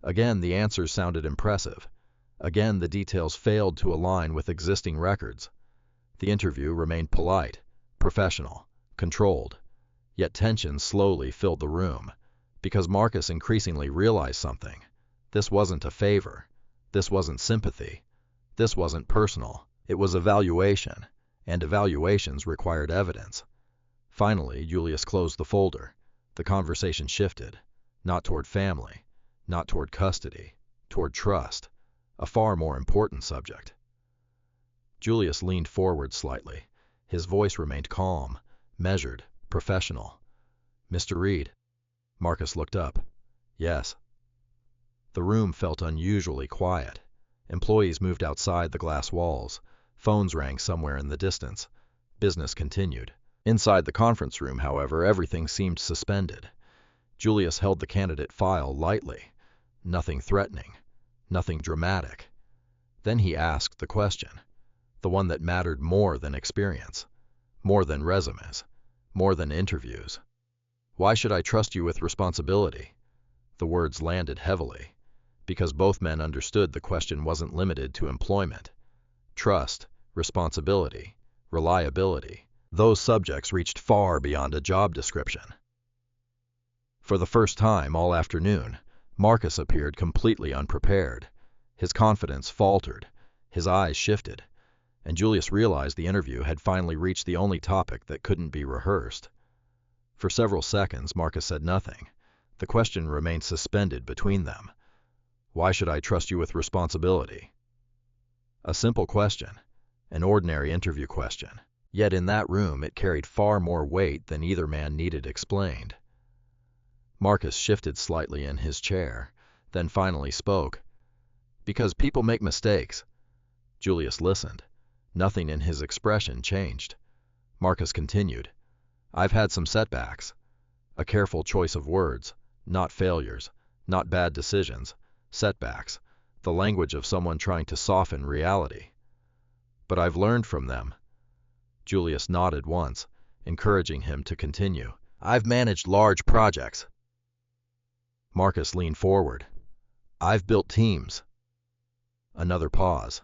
Again, the answers sounded impressive. Again, the details failed to align with existing records. The interview remained polite, professional, controlled. Yet tension slowly filled the room, because Marcus increasingly realized something. This wasn't a favor. This wasn't sympathy. This wasn't personal. It was evaluation, and evaluations required evidence. Finally, Julius closed the folder. The conversation shifted, not toward family, not toward custody, toward trust, a far more important subject. Julius leaned forward slightly. His voice remained calm, measured, professional. "Mr. Reed?" Marcus looked up. "Yes." The room felt unusually quiet. Employees moved outside the glass walls. Phones rang somewhere in the distance. Business continued. Inside the conference room, however, everything seemed suspended. Julius held the candidate file lightly. Nothing threatening. Nothing dramatic. Then he asked the question, the one that mattered more than experience, more than resumes, more than interviews. "Why should I trust you with responsibility?" The words landed heavily, because both men understood the question wasn't limited to employment. Trust, responsibility, reliability, those subjects reached far beyond a job description. For the first time all afternoon, Marcus appeared completely unprepared. His confidence faltered, his eyes shifted, and Julius realized the interview had finally reached the only topic that couldn't be rehearsed. For several seconds, Marcus said nothing. The question remained suspended between them. "Why should I trust you with responsibility?" A simple question, an ordinary interview question. Yet in that room it carried far more weight than either man needed explained. Marcus shifted slightly in his chair, then finally spoke. "Because people make mistakes." Julius listened. Nothing in his expression changed. Marcus continued. "I've had some setbacks." A careful choice of words, not failures, not bad decisions, setbacks, the language of someone trying to soften reality. "But I've learned from them." Julius nodded once, encouraging him to continue. "I've managed large projects." Marcus leaned forward. "I've built teams." Another pause.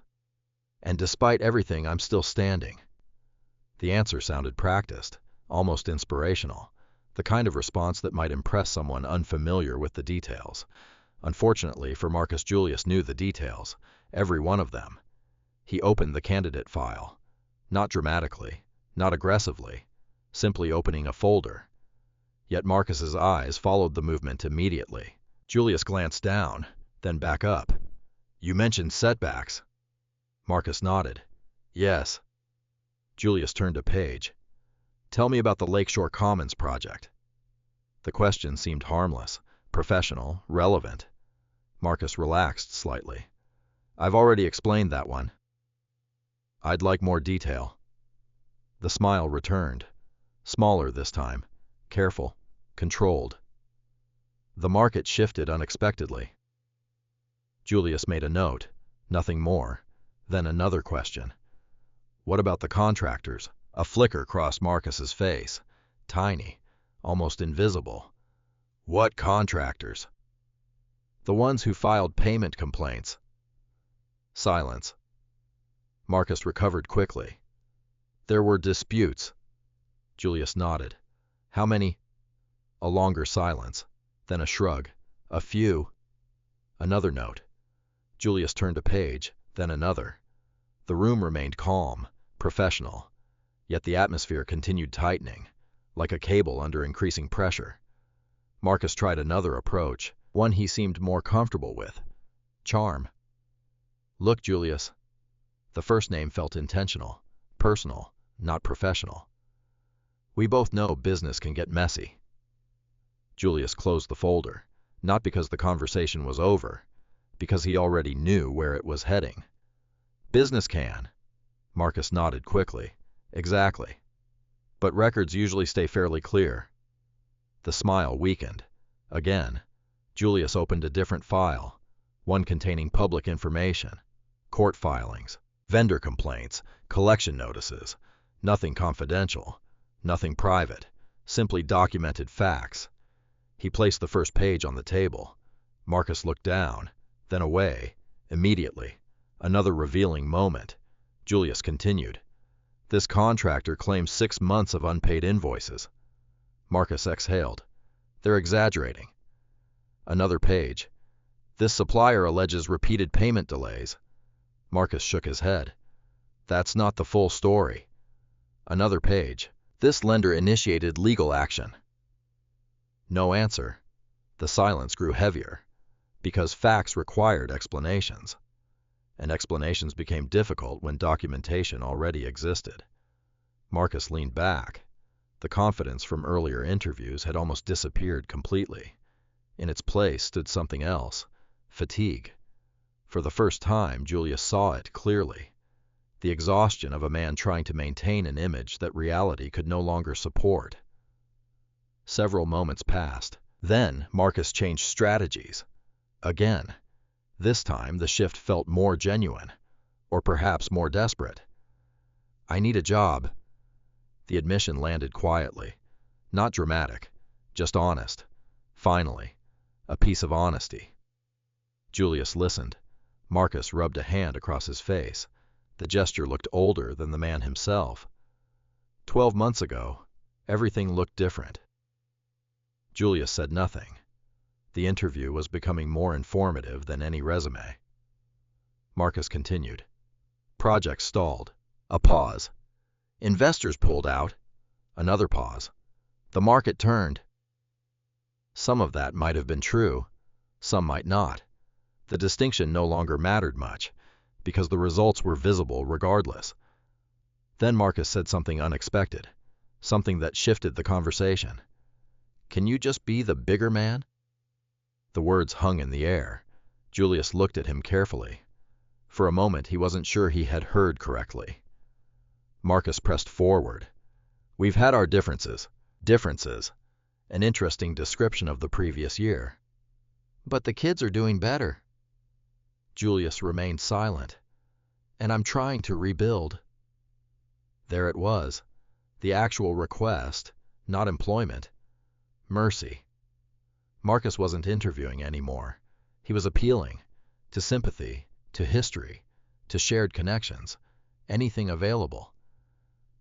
"And despite everything, I'm still standing." The answer sounded practiced, almost inspirational, the kind of response that might impress someone unfamiliar with the details. Unfortunately for Marcus, Julius knew the details, every one of them. He opened the candidate file, not dramatically, not aggressively, simply opening a folder. Yet Marcus's eyes followed the movement immediately. Julius glanced down, then back up. "You mentioned setbacks." Marcus nodded. "Yes." Julius turned a page. "Tell me about the Lakeshore Commons project." The question seemed harmless, professional, relevant. Marcus relaxed slightly. "I've already explained that one." "I'd like more detail." The smile returned, smaller this time, careful, controlled. The market shifted unexpectedly. Julius made a note, nothing more, then another question. "What about the contractors?" A flicker crossed Marcus's face, tiny, almost invisible. "What contractors?" "The ones who filed payment complaints." Silence. Marcus recovered quickly. "There were disputes." Julius nodded. "How many?" A longer silence, then a shrug. "A few." Another note. Julius turned a page, then another. The room remained calm, professional, yet the atmosphere continued tightening, like a cable under increasing pressure. Marcus tried another approach, one he seemed more comfortable with. Charm. Look, Julius. The first name felt intentional, personal, not professional. We both know business can get messy. Julius closed the folder, not because the conversation was over, because he already knew where it was heading. Business can. Marcus nodded quickly. Exactly. But records usually stay fairly clear. The smile weakened. Again, Julius opened a different file, one containing public information, court filings, vendor complaints, collection notices, nothing confidential, nothing private, simply documented facts. He placed the first page on the table. Marcus looked down, then away, immediately. Another revealing moment. Julius continued. This contractor claims 6 months of unpaid invoices. Marcus exhaled. They're exaggerating. Another page. This supplier alleges repeated payment delays. Marcus shook his head. That's not the full story. Another page. This lender initiated legal action. No answer. The silence grew heavier, because facts required explanations, and explanations became difficult when documentation already existed. Marcus leaned back. The confidence from earlier interviews had almost disappeared completely. In its place stood something else, fatigue. For the first time, Julius saw it clearly. The exhaustion of a man trying to maintain an image that reality could no longer support. Several moments passed. Then Marcus changed strategies. Again. This time the shift felt more genuine, or perhaps more desperate. I need a job. The admission landed quietly. Not dramatic, just honest. Finally, a piece of honesty. Julius listened. Marcus rubbed a hand across his face. The gesture looked older than the man himself. 12 months ago, everything looked different. Julius said nothing. The interview was becoming more informative than any resume. Marcus continued. Project stalled. A pause. Investors pulled out. Another pause. The market turned. Some of that might have been true. Some might not. The distinction no longer mattered much, because the results were visible regardless. Then Marcus said something unexpected, something that shifted the conversation. Can you just be the bigger man? The words hung in the air. Julius looked at him carefully. For a moment he wasn't sure he had heard correctly. Marcus pressed forward. We've had our differences. Differences. An interesting description of the previous year. But the kids are doing better. Julius remained silent. And I'm trying to rebuild. There it was. The actual request, not employment. Mercy. Marcus wasn't interviewing anymore. He was appealing to sympathy, to history, to shared connections, anything available.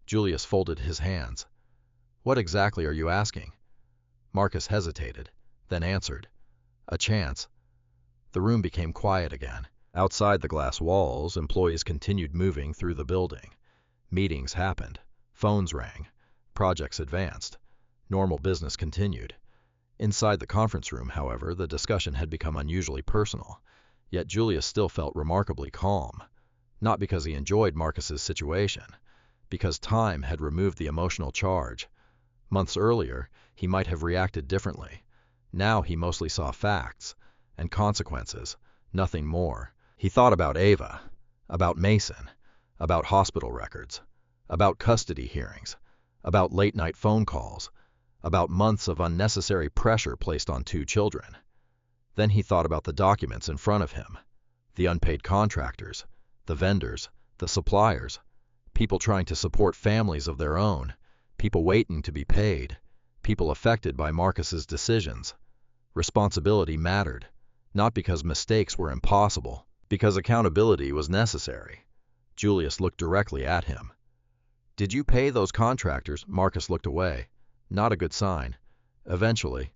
Julius folded his hands. What exactly are you asking? Marcus hesitated, then answered. A chance. The room became quiet again. Outside the glass walls, employees continued moving through the building. Meetings happened. Phones rang. Projects advanced. Normal business continued. Inside the conference room, however, the discussion had become unusually personal. Yet Julius still felt remarkably calm. Not because he enjoyed Marcus's situation, because time had removed the emotional charge. Months earlier, he might have reacted differently. Now he mostly saw facts and consequences, nothing more. He thought about Ava, about Mason, about hospital records, about custody hearings, about late-night phone calls, about months of unnecessary pressure placed on 2 children. Then he thought about the documents in front of him, the unpaid contractors, the vendors, the suppliers, people trying to support families of their own, people waiting to be paid, people affected by Marcus's decisions. Responsibility mattered, not because mistakes were impossible, because accountability was necessary. Julius looked directly at him. Did you pay those contractors? Marcus looked away. Not a good sign. Eventually.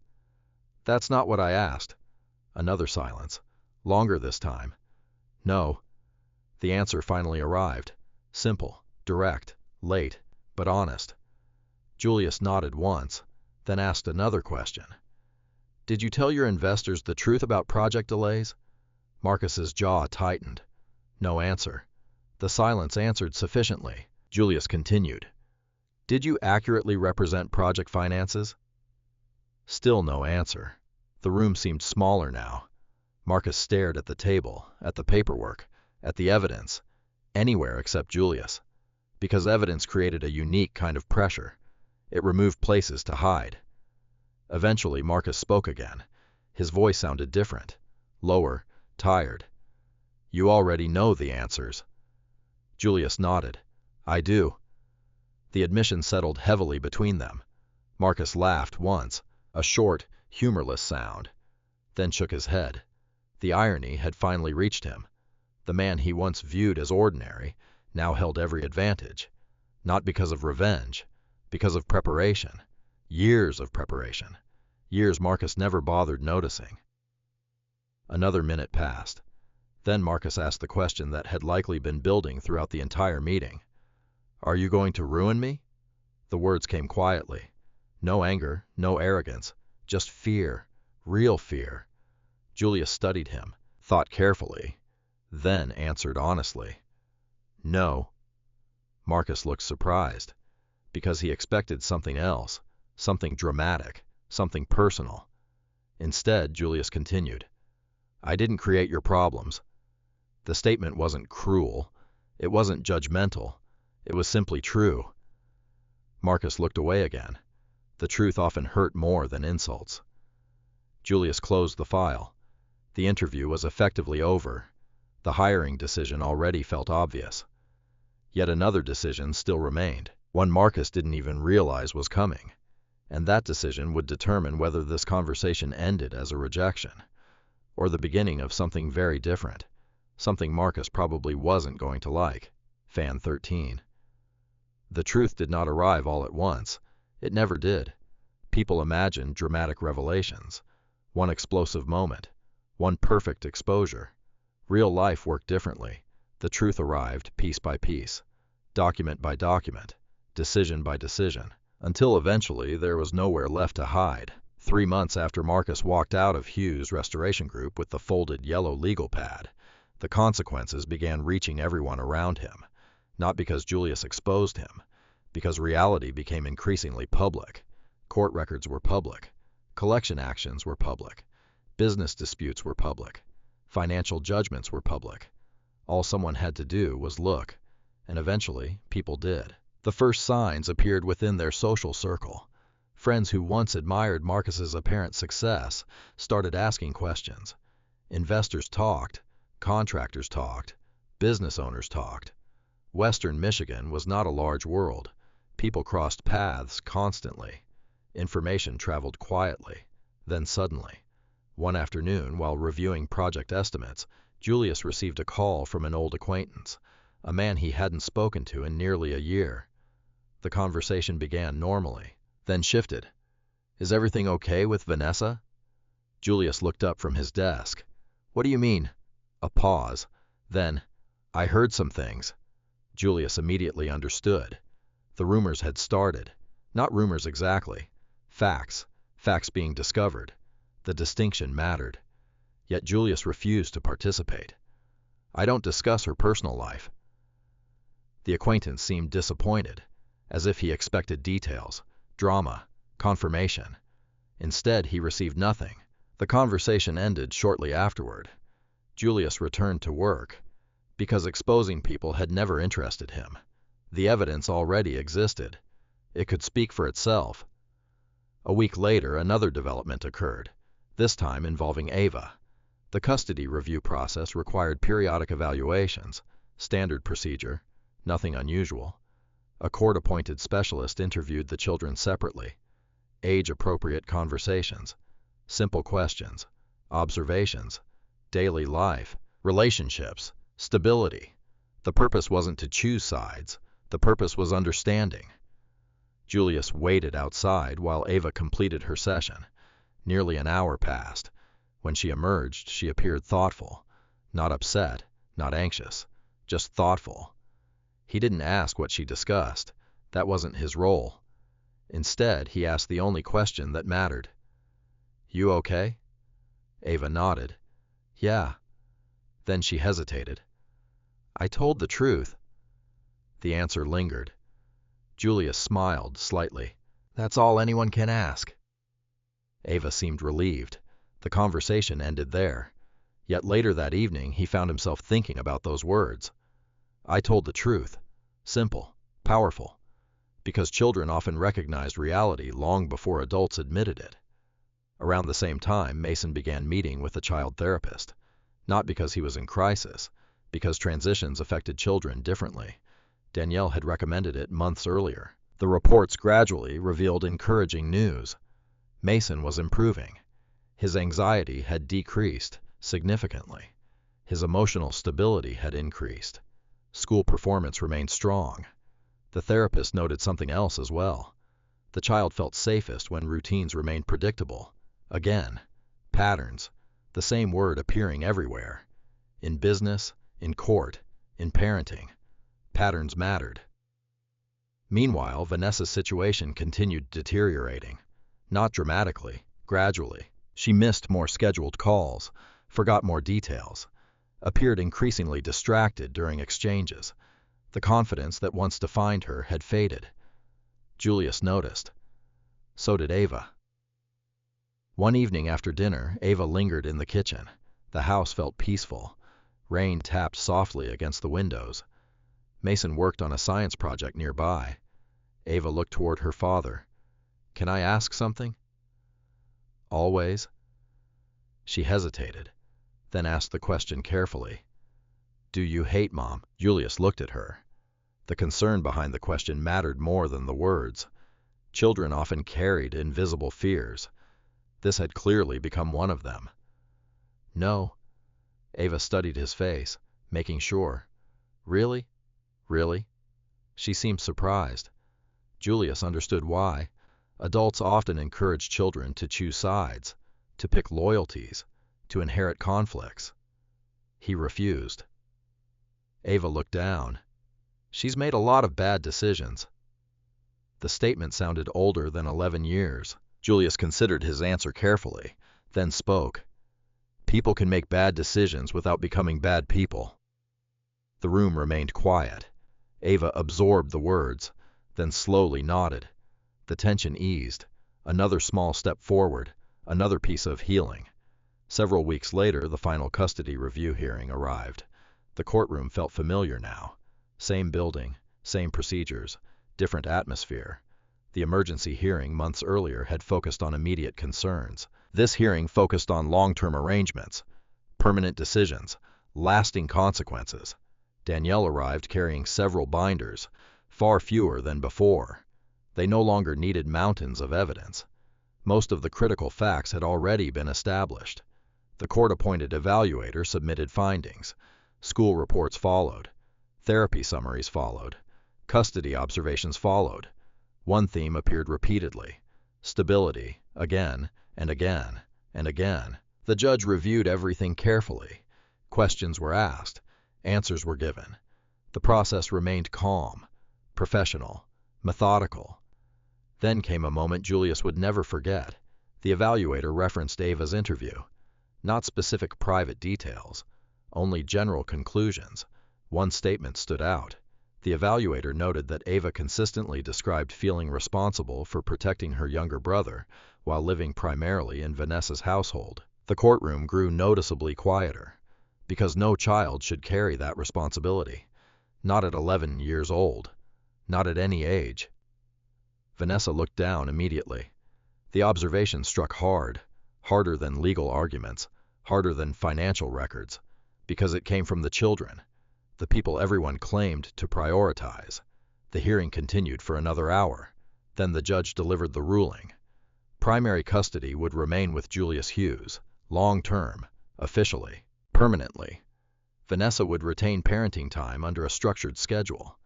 That's not what I asked. Another silence. Longer this time. No. The answer finally arrived. Simple, direct, late, but honest. Julius nodded once, then asked another question. Did you tell your investors the truth about project delays? Marcus's jaw tightened. No answer. The silence answered sufficiently. Julius continued. Did you accurately represent project finances? Still no answer. The room seemed smaller now. Marcus stared at the table, at the paperwork, at the evidence, anywhere except Julius. Because evidence created a unique kind of pressure. It removed places to hide. Eventually, Marcus spoke again. His voice sounded different, lower, tired. You already know the answers. Julius nodded. I do. The admission settled heavily between them. Marcus laughed once, a short, humorless sound, then shook his head. The irony had finally reached him. The man he once viewed as ordinary now held every advantage, not because of revenge, because of preparation. Years of preparation. Years Marcus never bothered noticing. Another minute passed. Then Marcus asked the question that had likely been building throughout the entire meeting. Are you going to ruin me? The words came quietly. No anger, no arrogance, just fear, real fear. Julius studied him, thought carefully, then answered honestly. No. Marcus looked surprised, because he expected something else, something dramatic, something personal. Instead, Julius continued. I didn't create your problems. The statement wasn't cruel. It wasn't judgmental. It was simply true. Marcus looked away again. The truth often hurt more than insults. Julius closed the file. The interview was effectively over. The hiring decision already felt obvious. Yet another decision still remained, one Marcus didn't even realize was coming. And that decision would determine whether this conversation ended as a rejection, or the beginning of something very different, something Marcus probably wasn't going to like. Fan 13. The truth did not arrive all at once. It never did. People imagined dramatic revelations, one explosive moment, one perfect exposure. Real life worked differently. The truth arrived piece by piece, document by document, decision by decision, until eventually there was nowhere left to hide. 3 months after Marcus walked out of Hughes Restoration Group with the folded yellow legal pad, the consequences began reaching everyone around him, not because Julius exposed him, because reality became increasingly public. Court records were public, collection actions were public, business disputes were public, financial judgments were public. All someone had to do was look, and eventually people did. The first signs appeared within their social circle. Friends who once admired Marcus's apparent success started asking questions. Investors talked, contractors talked, business owners talked. Western Michigan was not a large world. People crossed paths constantly. Information traveled quietly. Then suddenly, one afternoon while reviewing project estimates, Julius received a call from an old acquaintance, a man he hadn't spoken to in nearly a year. The conversation began normally, then shifted. Is everything okay with Vanessa? Julius looked up from his desk. What do you mean? A pause. Then, I heard some things. Julius immediately understood. The rumors had started. Not rumors exactly. Facts. Facts being discovered. The distinction mattered. Yet Julius refused to participate. I don't discuss her personal life. The acquaintance seemed disappointed, as if he expected details, drama, confirmation. Instead, he received nothing. The conversation ended shortly afterward. Julius returned to work, because exposing people had never interested him. The evidence already existed. It could speak for itself. A week later, another development occurred, this time involving Ava. The custody review process required periodic evaluations, standard procedure, nothing unusual. A court-appointed specialist interviewed the children separately. Age-appropriate conversations, simple questions, observations, daily life, relationships, stability. The purpose wasn't to choose sides. The purpose was understanding. Julius waited outside while Ava completed her session. Nearly an hour passed. When she emerged, she appeared thoughtful, not upset, not anxious, just thoughtful. He didn't ask what she discussed. That wasn't his role. Instead, he asked the only question that mattered. You okay? Ava nodded. Yeah. Then she hesitated. I told the truth. The answer lingered. Julius smiled slightly. That's all anyone can ask. Ava seemed relieved. The conversation ended there. Yet later that evening he found himself thinking about those words. I told the truth. Simple, powerful. Because children often recognized reality long before adults admitted it. Around the same time, Mason began meeting with a child therapist. Not because he was in crisis, because transitions affected children differently. Danielle had recommended it months earlier. The reports gradually revealed encouraging news. Mason was improving. His anxiety had decreased significantly. His emotional stability had increased. School performance remained strong. The therapist noted something else as well. The child felt safest when routines remained predictable. Again, patterns, the same word appearing everywhere. In business, in court, in parenting, patterns mattered. Meanwhile, Vanessa's situation continued deteriorating. Not dramatically, gradually. She missed more scheduled calls, forgot more details, appeared increasingly distracted during exchanges. The confidence that once defined her had faded. Julius noticed. So did Ava. One evening after dinner, Ava lingered in the kitchen. The house felt peaceful. Rain tapped softly against the windows. Mason worked on a science project nearby. Ava looked toward her father. Can I ask something? Always. She hesitated, then asked the question carefully. Do you hate Mom? Julius looked at her. The concern behind the question mattered more than the words. Children often carried invisible fears. This had clearly become one of them. No. Ava studied his face, making sure. Really? Really? She seemed surprised. Julius understood why. Adults often encourage children to choose sides, to pick loyalties, to inherit conflicts. He refused. Ava looked down. She's made a lot of bad decisions. The statement sounded older than 11 years. Julius considered his answer carefully, then spoke. People can make bad decisions without becoming bad people. The room remained quiet. Ava absorbed the words, then slowly nodded. The tension eased. Another small step forward, another piece of healing. Several weeks later, the final custody review hearing arrived. The courtroom felt familiar now. Same building, same procedures, different atmosphere. The emergency hearing months earlier had focused on immediate concerns. This hearing focused on long-term arrangements, permanent decisions, lasting consequences. Danielle arrived carrying several binders, far fewer than before. They no longer needed mountains of evidence. Most of the critical facts had already been established. The court-appointed evaluator submitted findings. School reports followed. Therapy summaries followed. Custody observations followed. One theme appeared repeatedly. Stability, again, and again, and again. The judge reviewed everything carefully. Questions were asked. Answers were given. The process remained calm, professional, methodical. Then came a moment Julius would never forget. The evaluator referenced Ava's interview. Not specific private details, only general conclusions. One statement stood out. The evaluator noted that Ava consistently described feeling responsible for protecting her younger brother while living primarily in Vanessa's household. The courtroom grew noticeably quieter, because no child should carry that responsibility. Not at 11 years old. Not at any age. Vanessa looked down immediately. The observation struck hard, harder than legal arguments, harder than financial records, because it came from the children, the people everyone claimed to prioritize. The hearing continued for another hour. Then the judge delivered the ruling. Primary custody would remain with Julius Hughes, long-term, officially, permanently. Vanessa would retain parenting time under a structured schedule.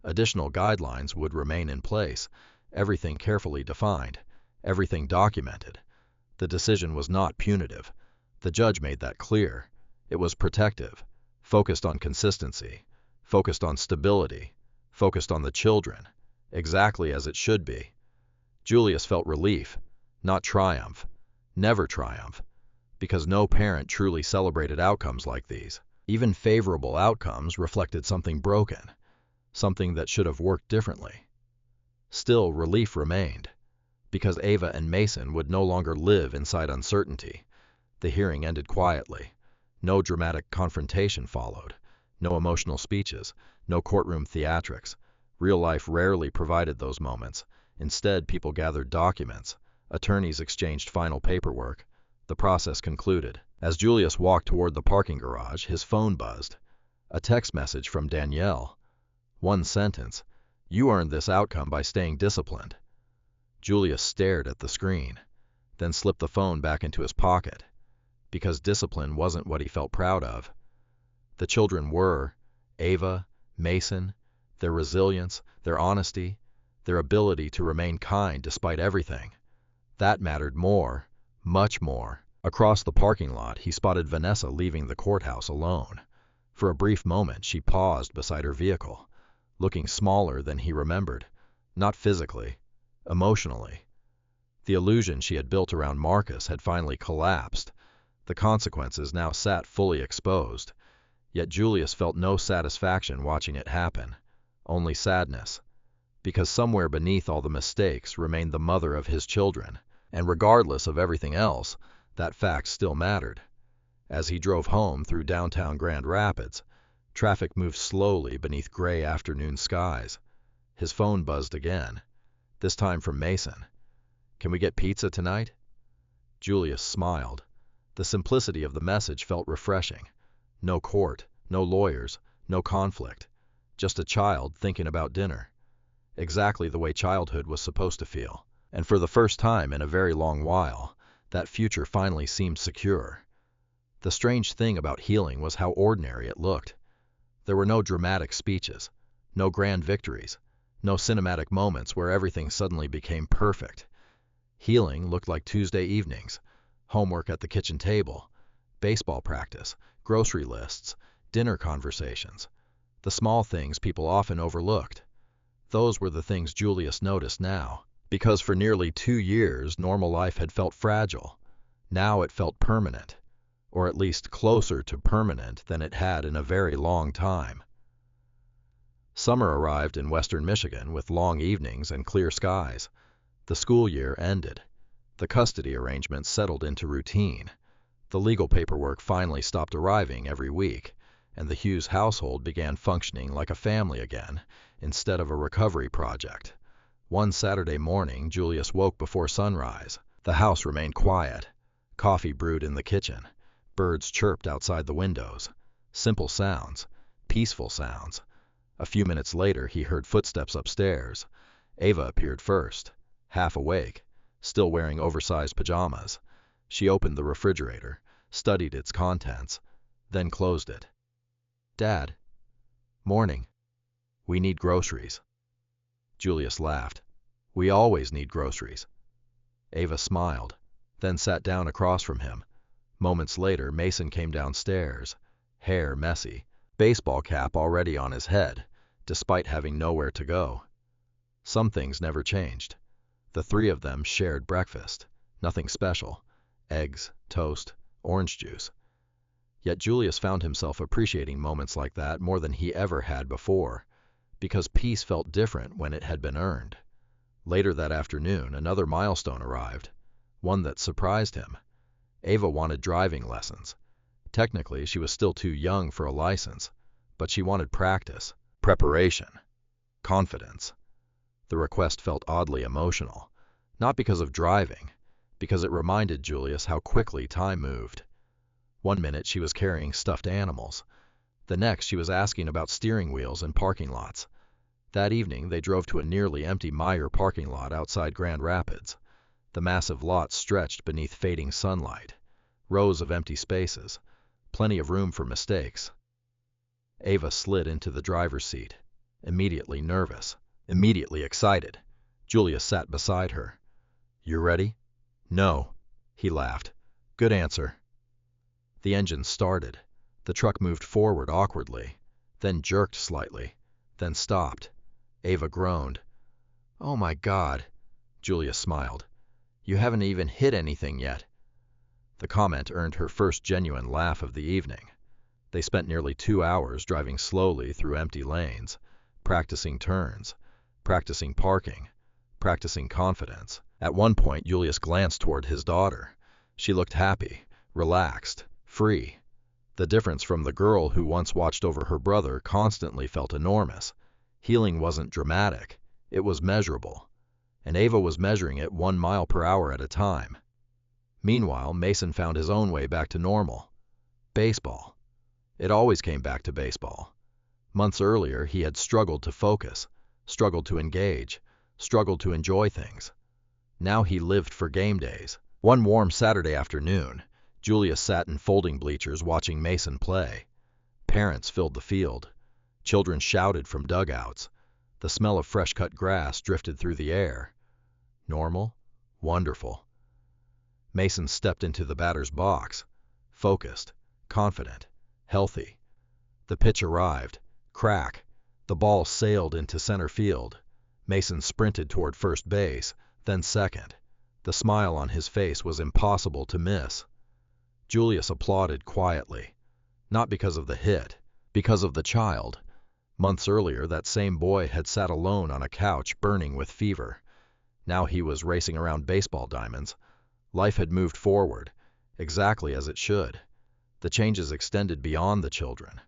Additional guidelines would remain in place, everything carefully defined, everything documented. The decision was not punitive. The judge made that clear. It was protective, focused on consistency, focused on stability, focused on the children, exactly as it should be. Julius felt relief, not triumph. never triumph, because no parent truly celebrated outcomes like these. Even favorable outcomes reflected something broken, something that should have worked differently. Still, relief remained, because Ava and Mason would no longer live inside uncertainty. The hearing ended quietly. No dramatic confrontation followed, no emotional speeches, no courtroom theatrics. Real life rarely provided those moments. Instead, people gathered documents. Attorneys exchanged final paperwork. The process concluded. As Julius walked toward the parking garage, his phone buzzed. A text message from Danielle. One sentence. "You earned this outcome by staying disciplined." Julius stared at the screen, then slipped the phone back into his pocket, because discipline wasn't what he felt proud of. The children were Ava, Mason, their resilience, their honesty, their ability to remain kind despite everything. That mattered more, much more. Across the parking lot, he spotted Vanessa leaving the courthouse alone. For a brief moment, she paused beside her vehicle, looking smaller than he remembered, not physically, emotionally. The illusion she had built around Marcus had finally collapsed. The consequences now sat fully exposed. Yet Julius felt no satisfaction watching it happen, only sadness, because somewhere beneath all the mistakes remained the mother of his children, and regardless of everything else, that fact still mattered. As he drove home through downtown Grand Rapids, traffic moved slowly beneath gray afternoon skies. His phone buzzed again, this time from Mason. "Can we get pizza tonight?" Julius smiled. The simplicity of the message felt refreshing. No court, no lawyers, no conflict. Just a child thinking about dinner. Exactly the way childhood was supposed to feel. And for the first time in a very long while, that future finally seemed secure. The strange thing about healing was how ordinary it looked. There were no dramatic speeches, no grand victories, no cinematic moments where everything suddenly became perfect. Healing looked like Tuesday evenings, homework at the kitchen table, baseball practice, grocery lists, dinner conversations. The small things people often overlooked. Those were the things Julius noticed now, because for nearly 2 years normal life had felt fragile. Now it felt permanent, or at least closer to permanent than it had in a very long time. Summer arrived in western Michigan with long evenings and clear skies. The school year ended. The custody arrangements settled into routine. The legal paperwork finally stopped arriving every week, and the Hughes household began functioning like a family again, instead of a recovery project. One Saturday morning, Julius woke before sunrise. The house remained quiet. Coffee brewed in the kitchen. Birds chirped outside the windows. Simple sounds, peaceful sounds. A few minutes later, he heard footsteps upstairs. Ava appeared first, half awake, still wearing oversized pajamas. She opened the refrigerator, studied its contents, then closed it. "Dad." "Morning. We need groceries." Julius laughed. "We always need groceries." Ava smiled, then sat down across from him. Moments later, Mason came downstairs, hair messy, baseball cap already on his head, despite having nowhere to go. Some things never changed. The three of them shared breakfast, nothing special. Eggs, toast, orange juice. Yet Julius found himself appreciating moments like that more than he ever had before, because peace felt different when it had been earned. Later that afternoon, another milestone arrived, one that surprised him. Ava wanted driving lessons. Technically, she was still too young for a license, but she wanted practice, preparation, confidence. The request felt oddly emotional, not because of driving, because it reminded Julius how quickly time moved. One minute she was carrying stuffed animals. The next she was asking about steering wheels and parking lots. That evening they drove to a nearly empty Meijer parking lot outside Grand Rapids. The massive lot stretched beneath fading sunlight. Rows of empty spaces. Plenty of room for mistakes. Ava slid into the driver's seat, immediately nervous, immediately excited. Julius sat beside her. "You ready?" "No," he laughed. "Good answer." The engine started. The truck moved forward awkwardly, then jerked slightly, then stopped. Ava groaned. "Oh my God," Julius smiled. "You haven't even hit anything yet." The comment earned her first genuine laugh of the evening. They spent nearly 2 hours driving slowly through empty lanes, practicing turns, practicing parking, practicing confidence. At one point, Julius glanced toward his daughter. She looked happy, relaxed, free. The difference from the girl who once watched over her brother constantly felt enormous. Healing wasn't dramatic, it was measurable, and Ava was measuring it 1 mile per hour at a time. Meanwhile, Mason found his own way back to normal. Baseball. It always came back to baseball. Months earlier, he had struggled to focus, struggled to engage, struggled to enjoy things. Now he lived for game days. One warm Saturday afternoon, Julius sat in folding bleachers watching Mason play. Parents filled the field. Children shouted from dugouts. The smell of fresh-cut grass drifted through the air. Normal? Wonderful. Mason stepped into the batter's box, focused, confident, healthy. The pitch arrived. Crack. The ball sailed into center field. Mason sprinted toward first base, then second. The smile on his face was impossible to miss. Julius applauded quietly, not because of the hit, because of the child. Months earlier, that same boy had sat alone on a couch burning with fever. Now he was racing around baseball diamonds. Life had moved forward, exactly as it should. The changes extended beyond the children.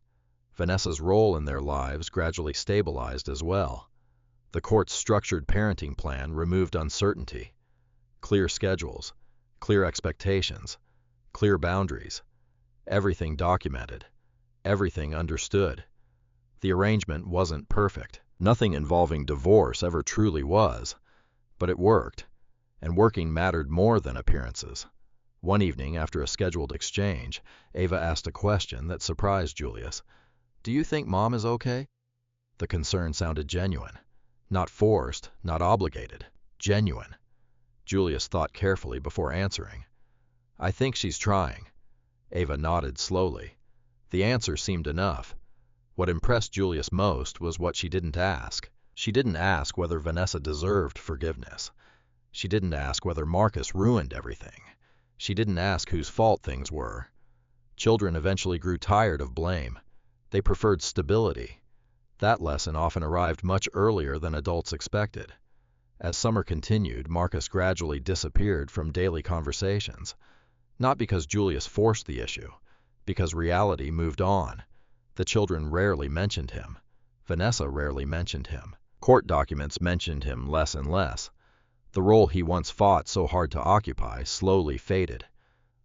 Vanessa's role in their lives gradually stabilized as well. The court's structured parenting plan removed uncertainty. Clear schedules, clear expectations, clear boundaries. Everything documented, everything understood. The arrangement wasn't perfect. Nothing involving divorce ever truly was. But it worked, and working mattered more than appearances. One evening, after a scheduled exchange, Ava asked a question that surprised Julius. "Do you think Mom is okay?" The concern sounded genuine. Not forced, not obligated. Genuine. Julius thought carefully before answering. "I think she's trying." Ava nodded slowly. The answer seemed enough. What impressed Julius most was what she didn't ask. She didn't ask whether Vanessa deserved forgiveness. She didn't ask whether Marcus ruined everything. She didn't ask whose fault things were. Children eventually grew tired of blame. They preferred stability. That lesson often arrived much earlier than adults expected. As summer continued, Marcus gradually disappeared from daily conversations. Not because Julius forced the issue, because reality moved on. The children rarely mentioned him. Vanessa rarely mentioned him. Court documents mentioned him less and less. The role he once fought so hard to occupy slowly faded.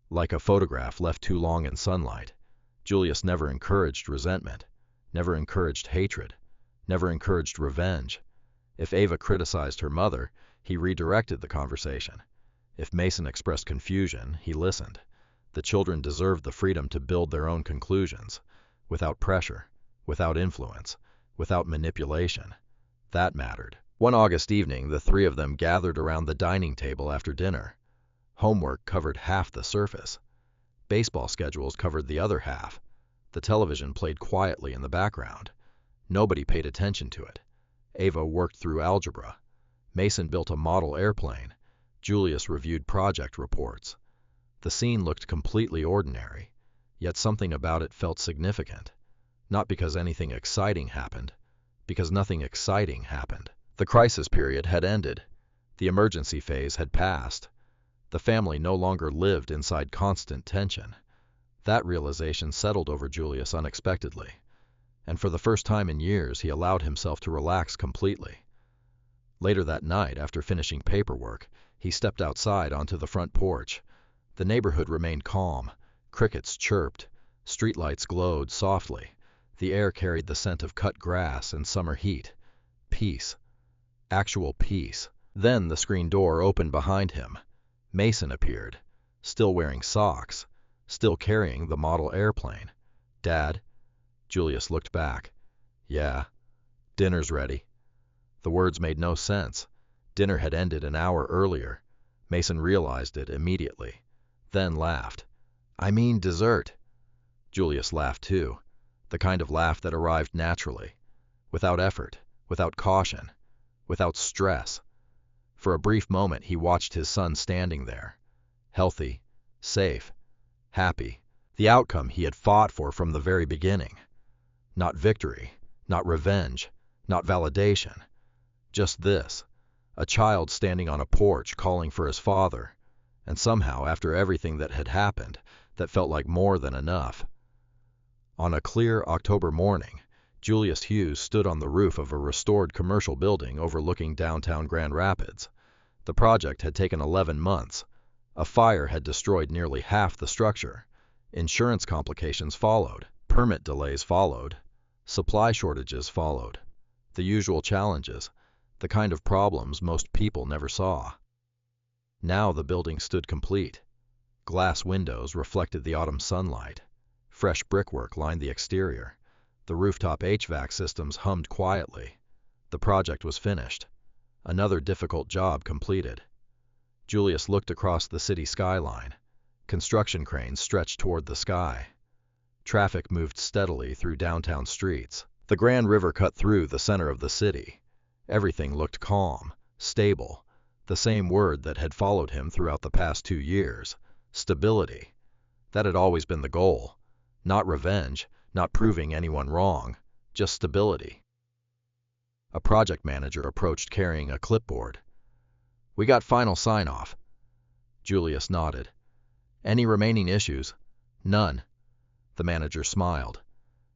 Like a photograph left too long in sunlight, Julius never encouraged resentment, never encouraged hatred, never encouraged revenge. If Ava criticized her mother, he redirected the conversation. If Mason expressed confusion, he listened. The children deserved the freedom to build their own conclusions, without pressure, without influence, without manipulation. That mattered. One August evening, the three of them gathered around the dining table after dinner. Homework covered half the surface. Baseball schedules covered the other half. The television played quietly in the background. Nobody paid attention to it. Ava worked through algebra. Mason built a model airplane. Julius reviewed project reports. The scene looked completely ordinary, yet something about it felt significant. Not because anything exciting happened, because nothing exciting happened. The crisis period had ended. The emergency phase had passed. The family no longer lived inside constant tension. That realization settled over Julius unexpectedly, and for the first time in years he allowed himself to relax completely. Later that night, after finishing paperwork, he stepped outside onto the front porch. The neighborhood remained calm. Crickets chirped. Streetlights glowed softly. The air carried the scent of cut grass and summer heat. Peace. Actual peace. Then the screen door opened behind him. Mason appeared, still wearing socks, still carrying the model airplane. "Dad?" Julius looked back. "Yeah." "Dinner's ready." The words made no sense. Dinner had ended an hour earlier. Mason realized it immediately, then laughed. "I mean dessert." Julius laughed too, the kind of laugh that arrived naturally, without effort, without caution, without stress. For a brief moment he watched his son standing there, healthy, safe, happy. The outcome he had fought for from the very beginning. Not victory, not revenge, not validation. Just this, a child standing on a porch calling for his father, and somehow, after everything that had happened, that felt like more than enough. On a clear October morning, Julius Hughes stood on the roof of a restored commercial building overlooking downtown Grand Rapids. The project had taken 11 months. A fire had destroyed nearly half the structure. Insurance complications followed. Permit delays followed. Supply shortages followed. The usual challenges, the kind of problems most people never saw. Now the building stood complete. Glass windows reflected the autumn sunlight. Fresh brickwork lined the exterior. The rooftop HVAC systems hummed quietly. The project was finished. Another difficult job completed. Julius looked across the city skyline. Construction cranes stretched toward the sky. Traffic moved steadily through downtown streets. The Grand River cut through the center of the city. Everything looked calm, stable, the same word that had followed him throughout the past 2 years. Stability. That had always been the goal. Not revenge, not proving anyone wrong, just stability. A project manager approached carrying a clipboard. "We got final sign-off." Julius nodded. "Any remaining issues?" "None." The manager smiled.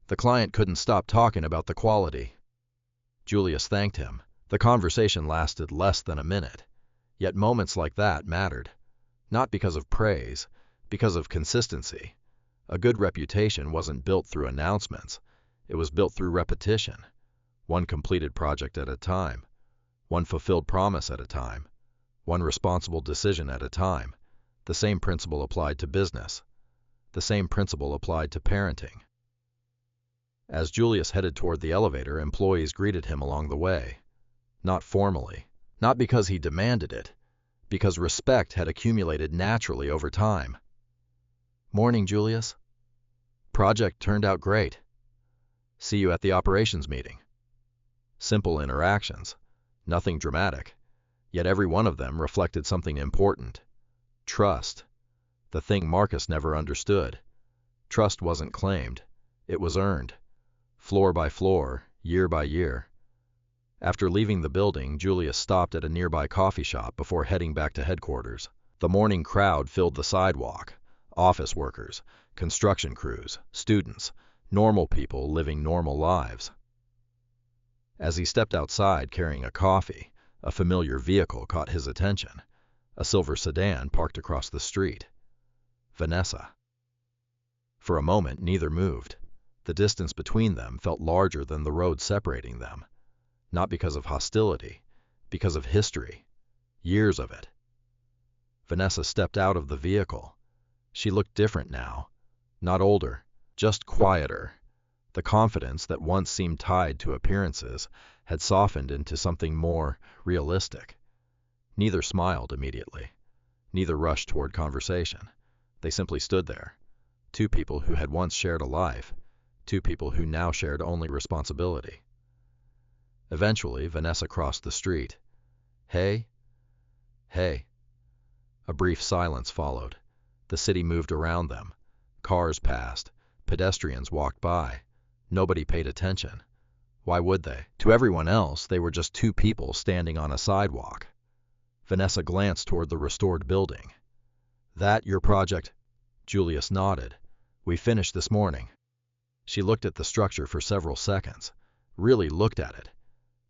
"The client couldn't stop talking about the quality." Julius thanked him. The conversation lasted less than a minute. Yet moments like that mattered. Not because of praise, because of consistency. A good reputation wasn't built through announcements. It was built through repetition. One completed project at a time. One fulfilled promise at a time. One responsible decision at a time. The same principle applied to business. The same principle applied to parenting. As Julius headed toward the elevator, employees greeted him along the way. Not formally. Not because he demanded it. Because respect had accumulated naturally over time. "Morning, Julius. Project turned out great. See you at the operations meeting." Simple interactions. Nothing dramatic. Yet every one of them reflected something important. Trust. The thing Marcus never understood. Trust wasn't claimed. It was earned. Floor by floor, year by year. After leaving the building, Julius stopped at a nearby coffee shop before heading back to headquarters. The morning crowd filled the sidewalk. Office workers, construction crews, students, normal people living normal lives. As he stepped outside carrying a coffee, a familiar vehicle caught his attention. A silver sedan parked across the street. Vanessa. For a moment, neither moved. The distance between them felt larger than the road separating them. Not because of hostility, because of history. Years of it. Vanessa stepped out of the vehicle. She looked different now. Not older, just quieter. The confidence that once seemed tied to appearances had softened into something more realistic. Neither smiled immediately. Neither rushed toward conversation. They simply stood there. Two people who had once shared a life. Two people who now shared only responsibility. Eventually, Vanessa crossed the street. "Hey?" "Hey." A brief silence followed. The city moved around them. Cars passed. Pedestrians walked by. Nobody paid attention. Why would they? To everyone else, they were just two people standing on a sidewalk. Vanessa glanced toward the restored building. "That your project?" Julius nodded. "We finished this morning." She looked at the structure for several seconds. Really looked at it.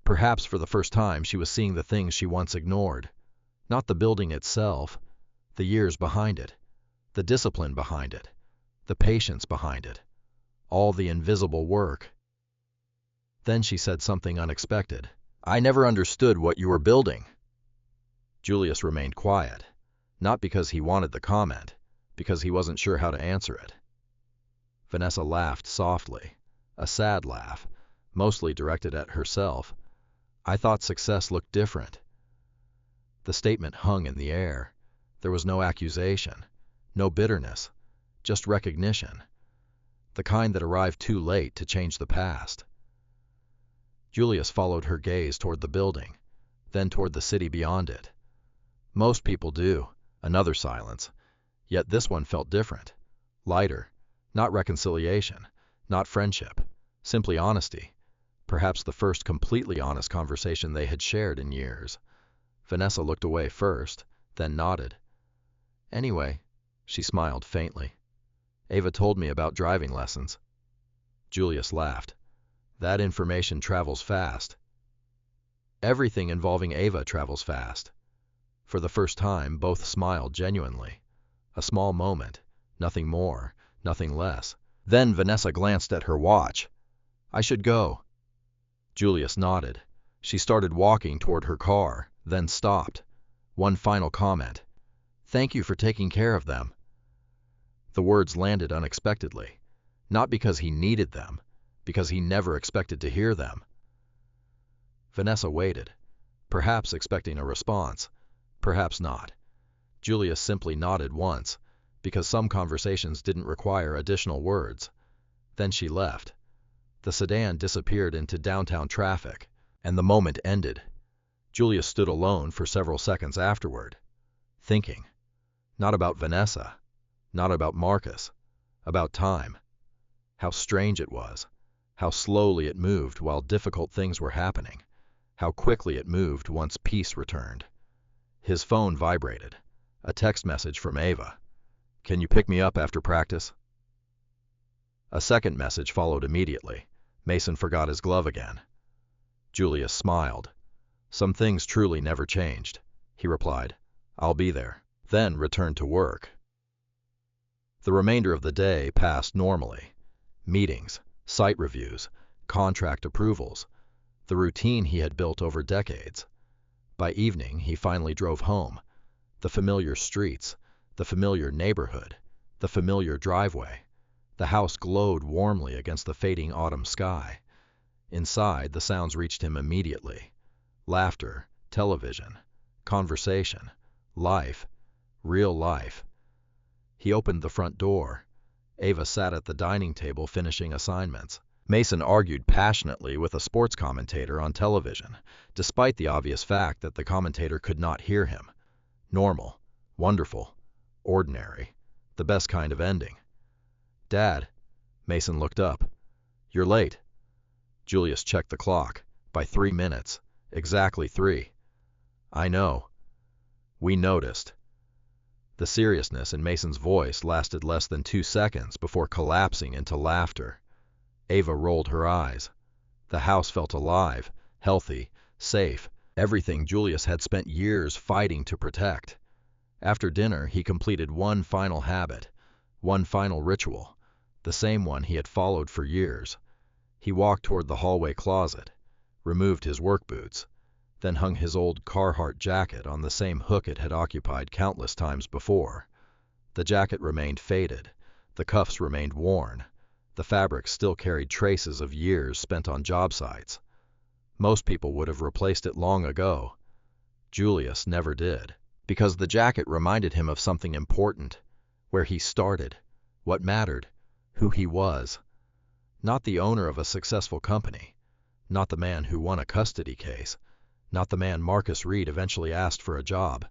Perhaps for the first time she was seeing the things she once ignored. Not the building itself. The years behind it. The discipline behind it. The patience behind it. All the invisible work. Then she said something unexpected. "I never understood what you were building." Julius remained quiet. Not because he wanted the comment, because he wasn't sure how to answer it. Vanessa laughed softly. A sad laugh, mostly directed at herself. "I thought success looked different." The statement hung in the air. There was no accusation, no bitterness, just recognition. The kind that arrived too late to change the past. Julius followed her gaze toward the building, then toward the city beyond it. Most people do. Another silence. Yet this one felt different. Lighter. Not reconciliation. Not friendship. Simply honesty. Perhaps the first completely honest conversation they had shared in years. Vanessa looked away first, then nodded. Anyway, she smiled faintly. Ava told me about driving lessons. Julius laughed. That information travels fast. Everything involving Ava travels fast. For the first time, both smiled genuinely. A small moment, nothing more, nothing less. Then Vanessa glanced at her watch. I should go. Julius nodded. She started walking toward her car, then stopped. One final comment. Thank you for taking care of them. The words landed unexpectedly. Not because he needed them, because he never expected to hear them. Vanessa waited, perhaps expecting a response, perhaps not. Julius simply nodded once, because some conversations didn't require additional words. Then she left. The sedan disappeared into downtown traffic, and the moment ended. Julius stood alone for several seconds afterward, thinking. Not about Vanessa, not about Marcus, about time. How strange it was, how slowly it moved while difficult things were happening, how quickly it moved once peace returned. His phone vibrated. A text message from Ava. Can you pick me up after practice? A second message followed immediately. Mason forgot his glove again. Julius smiled. Some things truly never changed. He replied, I'll be there, then returned to work. The remainder of the day passed normally. Meetings, site reviews, contract approvals, the routine he had built over decades. By evening, he finally drove home. The familiar streets, the familiar neighborhood, the familiar driveway. The house glowed warmly against the fading autumn sky. Inside, the sounds reached him immediately. Laughter, television, conversation, life, real life. He opened the front door. Ava sat at the dining table finishing assignments. Mason argued passionately with a sports commentator on television, despite the obvious fact that the commentator could not hear him. Normal, wonderful, ordinary, the best kind of ending. Dad, Mason looked up. You're late. Julius checked the clock. By 3 minutes. Exactly 3. I know. We noticed. The seriousness in Mason's voice lasted less than 2 seconds before collapsing into laughter. Ava rolled her eyes. The house felt alive, healthy, safe, everything Julius had spent years fighting to protect. After dinner, he completed one final habit, one final ritual, the same one he had followed for years. He walked toward the hallway closet, removed his work boots, then hung his old Carhartt jacket on the same hook it had occupied countless times before. The jacket remained faded, the cuffs remained worn, the fabric still carried traces of years spent on job sites. Most people would have replaced it long ago. Julius never did, because the jacket reminded him of something important, where he started, what mattered, who he was. Not the owner of a successful company, not the man who won a custody case, not the man Marcus Reed eventually asked for a job,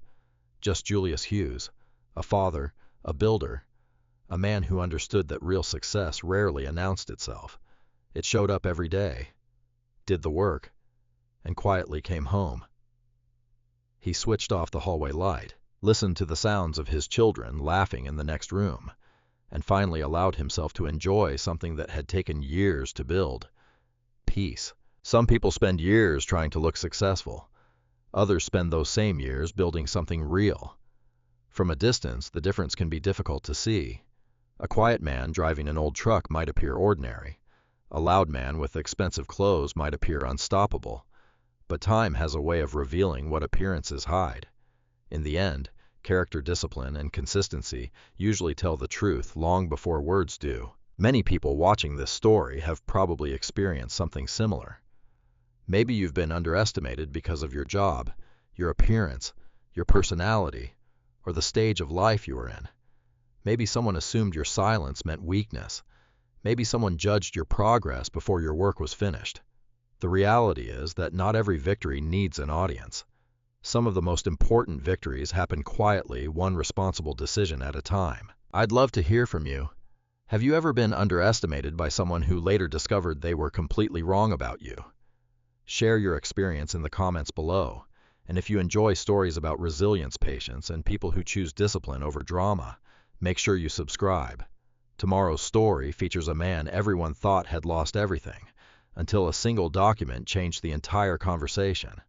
just Julius Hughes, a father, a builder, a man who understood that real success rarely announced itself. It showed up every day, did the work, and quietly came home. He switched off the hallway light, listened to the sounds of his children laughing in the next room, and finally allowed himself to enjoy something that had taken years to build. Peace. Some people spend years trying to look successful. Others spend those same years building something real. From a distance, the difference can be difficult to see. A quiet man driving an old truck might appear ordinary. A loud man with expensive clothes might appear unstoppable. But time has a way of revealing what appearances hide. In the end, character discipline and consistency usually tell the truth long before words do. Many people watching this story have probably experienced something similar. Maybe you've been underestimated because of your job, your appearance, your personality, or the stage of life you were in. Maybe someone assumed your silence meant weakness. Maybe someone judged your progress before your work was finished. The reality is that not every victory needs an audience. Some of the most important victories happen quietly, one responsible decision at a time. I'd love to hear from you. Have you ever been underestimated by someone who later discovered they were completely wrong about you? Share your experience in the comments below. And if you enjoy stories about resilience, patience, and people who choose discipline over drama, make sure you subscribe. Tomorrow's story features a man everyone thought had lost everything, until a single document changed the entire conversation.